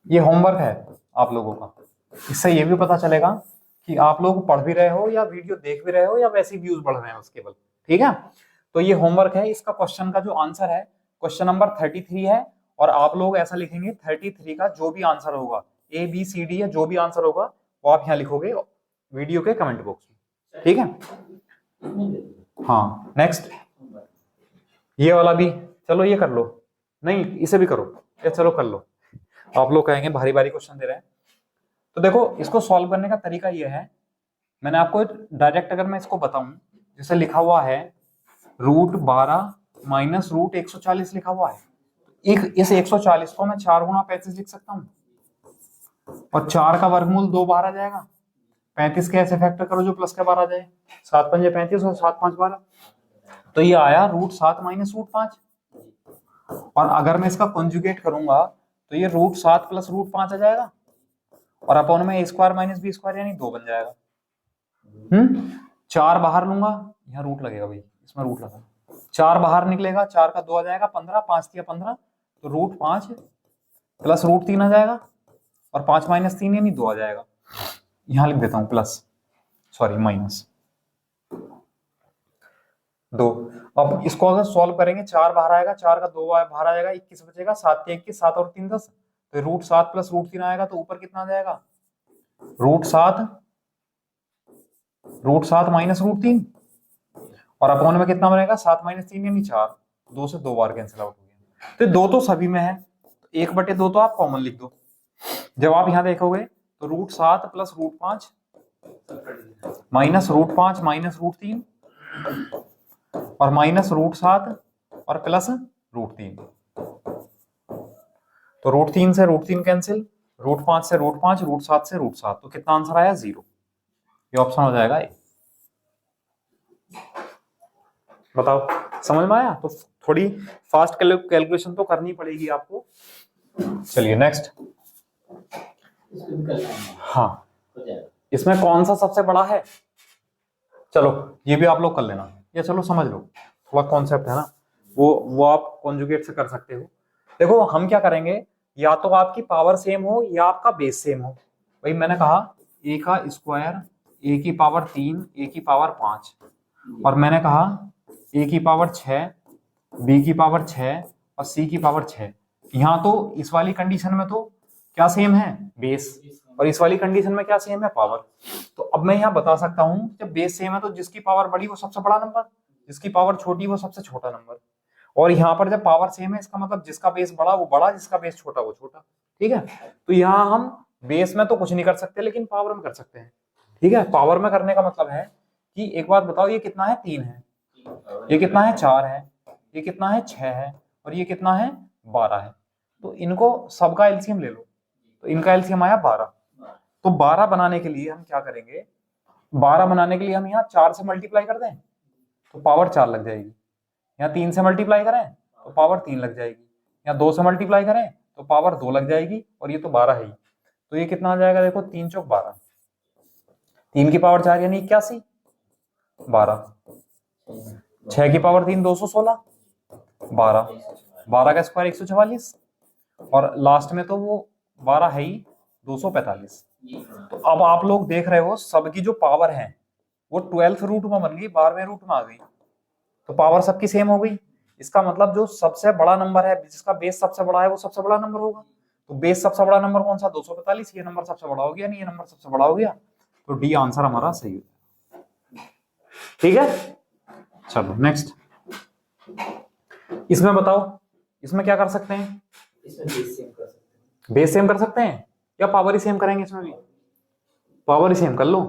Speaker 1: ये होमवर्क है आप लोगों का, इससे ये भी पता चलेगा कि आप लोग पढ़ भी रहे हो या वीडियो देख भी रहे हो या वैसे व्यूज बढ़ रहे हैं बस केवल। ठीक है, तो ये होमवर्क है, इसका क्वेश्चन का जो आंसर है क्वेश्चन नंबर 33 है, और आप लोग ऐसा लिखेंगे 33 का जो भी आंसर होगा, ए बी सी डी या जो भी आंसर होगा वो आप यहाँ लिखोगे वीडियो के कमेंट बॉक्स में, ठीक है। हाँ नेक्स्ट, ये वाला भी चलो ये कर लो, नहीं इसे भी करो, या चलो कर लो। आप लोग कहेंगे भारी भारी क्वेश्चन दे रहे हैं, तो देखो इसको सॉल्व करने का तरीका ये है, मैंने आपको डायरेक्ट अगर मैं इसको बताऊं, जैसे लिखा हुआ है √12 माइनस √140 लिखा हुआ है, एक इस 140 को मैं 4 गुणा 35 लिख सकता हूँ, और 4 का वर्गमूल 2 बाहर आ जाएगा, 35 के ऐसे फैक्टर करो जो प्लस के बाहर आ जाए, 7 पंजे 35 और 7 5 12, तो ये आया √7 माइनस √5। और अगर मैं इसका कॉन्जुगेट करूंगा तो ये √7 प्लस √5 आ जाएगा, और अपॉन में a² माइनस b² यानी 2 बन जाएगा। 4 बाहर लूंगा, यहाँ रूट लगेगा भाई, इसमें रूट लगा, 4 बाहर निकलेगा, 4 का 2 आ जाएगा 15, 5 दिया 15, तो √5 प्लस √3 आ जाएगा, और 5 माइनस 3 यानी 2 आ जाएगा। यहां लिख देता हूं प्लस, सॉरी माइनस 2। अब इसको अगर सॉल्व करेंगे, 4 बाहर आएगा, 4 का 2 बाहर आ जाएगा, 21 बचेगा, 7 के 21, 7 और 3 10, तो √7 प्लस √3 आएगा, तो ऊपर कितना आ जाएगा √7 माइनस √3, और अपॉन में कितना बनेगा 7 माइनस 3 यानी 4, 2 से 2 बार कैंसिल आउट हो गया, तो 2 तो सभी में है, 1/2 तो आप कॉमन लिख दो। जब आप यहां देखोगे तो √7 प्लस √5 माइनस √5 माइनस √3 और माइनस √7 और प्लस √3, तो √3 से √3 कैंसिल, √5 से √5, √7 से √7, तो कितना आंसर आया 0। ये ऑप्शन हो जाएगा ए। बताओ समझ में आया? तो थोड़ी फास्ट कैलकुलेशन तो करनी पड़ेगी आपको। चलिए नेक्स्ट। हाँ, इसमें कौन सा सबसे बड़ा है, चलो ये भी आप लोग कर लेना, या चलो समझ लो, थोड़ा कॉन्सेप्ट है ना, वो आप कॉन्जुगेट से कर सकते हो। देखो हम क्या करेंगे, या तो आपकी पावर सेम हो या आपका बेस सेम हो। भाई मैंने कहा a का स्क्वायर a की पावर 3 a की पावर 5, और मैंने कहा a की पावर 6 b की पावर 6 और c की पावर 6। यहाँ तो इस वाली कंडीशन में तो क्या सेम है, बेस, और इस वाली कंडीशन में क्या सेम है, पावर। तो अब मैं यहाँ बता सकता हूँ जब बेस सेम है तो जिसकी पावर बड़ी वो सबसे बड़ा नंबर, जिसकी पावर छोटी वो सबसे छोटा नंबर, और यहाँ पर जब पावर सेम है इसका मतलब जिसका बेस बड़ा वो बड़ा, जिसका बेस छोटा वो छोटा, ठीक है। तो यहाँ हम बेस में तो कुछ नहीं कर सकते लेकिन पावर में कर सकते हैं, ठीक है। पावर में करने का मतलब है कि एक बात बताओ, ये कितना है 3 है, ये कितना है 4 है, ये कितना है 6 है, और ये कितना है 12 है, तो इनको सबका एलसीएम ले लो, तो इनका एलसीएम आया 12। तो 12 बनाने के लिए हम क्या करेंगे, 12 बनाने के लिए हम यहाँ 4 से मल्टीप्लाई कर दें तो पावर 4 लग जाएगी, यहाँ 3 से मल्टीप्लाई करें तो पावर 3 लग जाएगी, यहाँ 2 से मल्टीप्लाई करें तो पावर 2 लग जाएगी, और ये तो 12 है ही, तो ये कितना आ जाएगा, देखो 3 चौक 12, 3 की पावर 4 यानी 81, 12, 6 की पावर 3 216, 12, 12 का स्क्वायर 144, और लास्ट में तो वो 12 है ही 245। तो अब आप लोग देख रहे हो सबकी जो पावर है वो 12th रूट में बन गई, 12वें रूट में आ गई, तो पावर सबकी सेम हो गई। इसका मतलब जो सबसे बड़ा नंबर है, जिसका बेस सबसे बड़ा है वो सबसे बड़ा नंबर होगा। तो बेस सबसे बड़ा नंबर कौन सा, 245, ये नंबर सबसे बड़ा हो गया, नहीं ये नंबर सबसे बड़ा हो गया, तो डी आंसर हमारा सही हो, ठीक है। चलो नेक्स्ट, इसमें बताओ इसमें क्या कर सकते हैं,
Speaker 2: इसमें बेस सेम कर सकते हैं,
Speaker 1: बेस सेम कर सकते हैं या पावर ही सेम करेंगे, इसमें भी पावर ही सेम कर लो।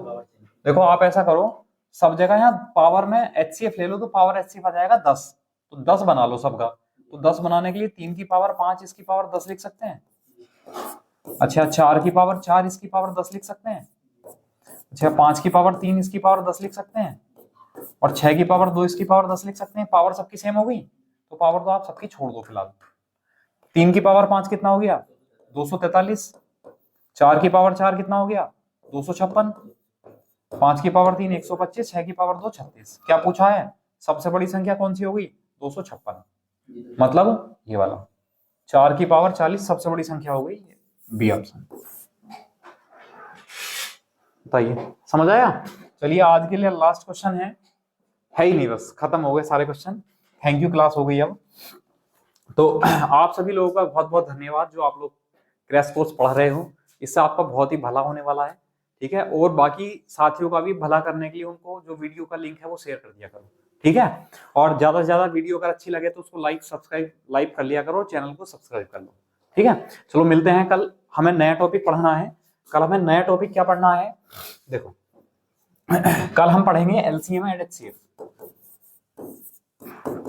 Speaker 1: देखो आप ऐसा करो, सब जगह यहाँ पावर में HCF ले लो, तो पावर HCF आ जाएगा 10, तो 10 बना लो सबका। तो 10 बनाने के लिए 3 की पावर 5 इसकी पावर 10 लिख सकते हैं, अच्छा 4 की पावर 4 इसकी पावर 10 लिख सकते हैं, अच्छा 5 की पावर 3 इसकी पावर 10 लिख सकते हैं, और 6 की पावर 2 इसकी पावर 10 लिख सकते हैं। पावर सबकी सेम हो गई, तो पावर तो आप सबकी छोड़ दो फिलहाल। 3 की पावर 5 कितना हो गया, 243, 4 की पावर 4 कितना हो गया, 256, 5 की पावर 3 125, 6 की पावर 2 36। क्या पूछा है, सबसे बड़ी संख्या कौन सी हो गई, 256, मतलब ये वाला। 4 की पावर 40 सबसे बड़ी संख्या हो गई, बी ऑप्शन। बताइए समझ आया। चलिए आज के लिए लास्ट क्वेश्चन है ही नहीं, बस खत्म हो गए सारे क्वेश्चन। थैंक यू, क्लास हो गई अब। तो आप सभी लोगों का बहुत बहुत धन्यवाद जो आप लोग क्रैश कोर्स पढ़ रहे हो, इससे आपका बहुत ही भला होने वाला है, ठीक है। और बाकी साथियों का भी भला करने के लिए उनको जो वीडियो का लिंक है वो शेयर कर दिया करो, ठीक है। और ज्यादा से ज्यादा वीडियो अगर अच्छी लगे तो उसको लाइक कर लिया करो, चैनल को सब्सक्राइब कर लो, ठीक है। चलो मिलते हैं कल, हमें नया टॉपिक पढ़ना है। कल हमें नया टॉपिक क्या पढ़ना है, देखो कल हम पढ़ेंगे एलसीएम एंड एचसीएफ।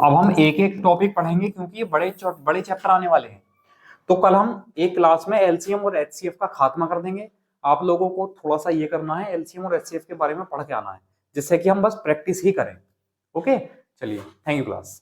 Speaker 1: अब हम एक एक टॉपिक पढ़ेंगे क्योंकि ये बड़े चैप्टर आने वाले हैं। तो कल हम एक क्लास में एलसीएम और एचसीएफ का खात्मा कर देंगे। आप लोगों को थोड़ा सा ये करना है, एलसीएम और एचसीएफ के बारे में पढ़ के आना है, जिससे कि हम बस प्रैक्टिस ही करें। ओके, चलिए, थैंक यू क्लास।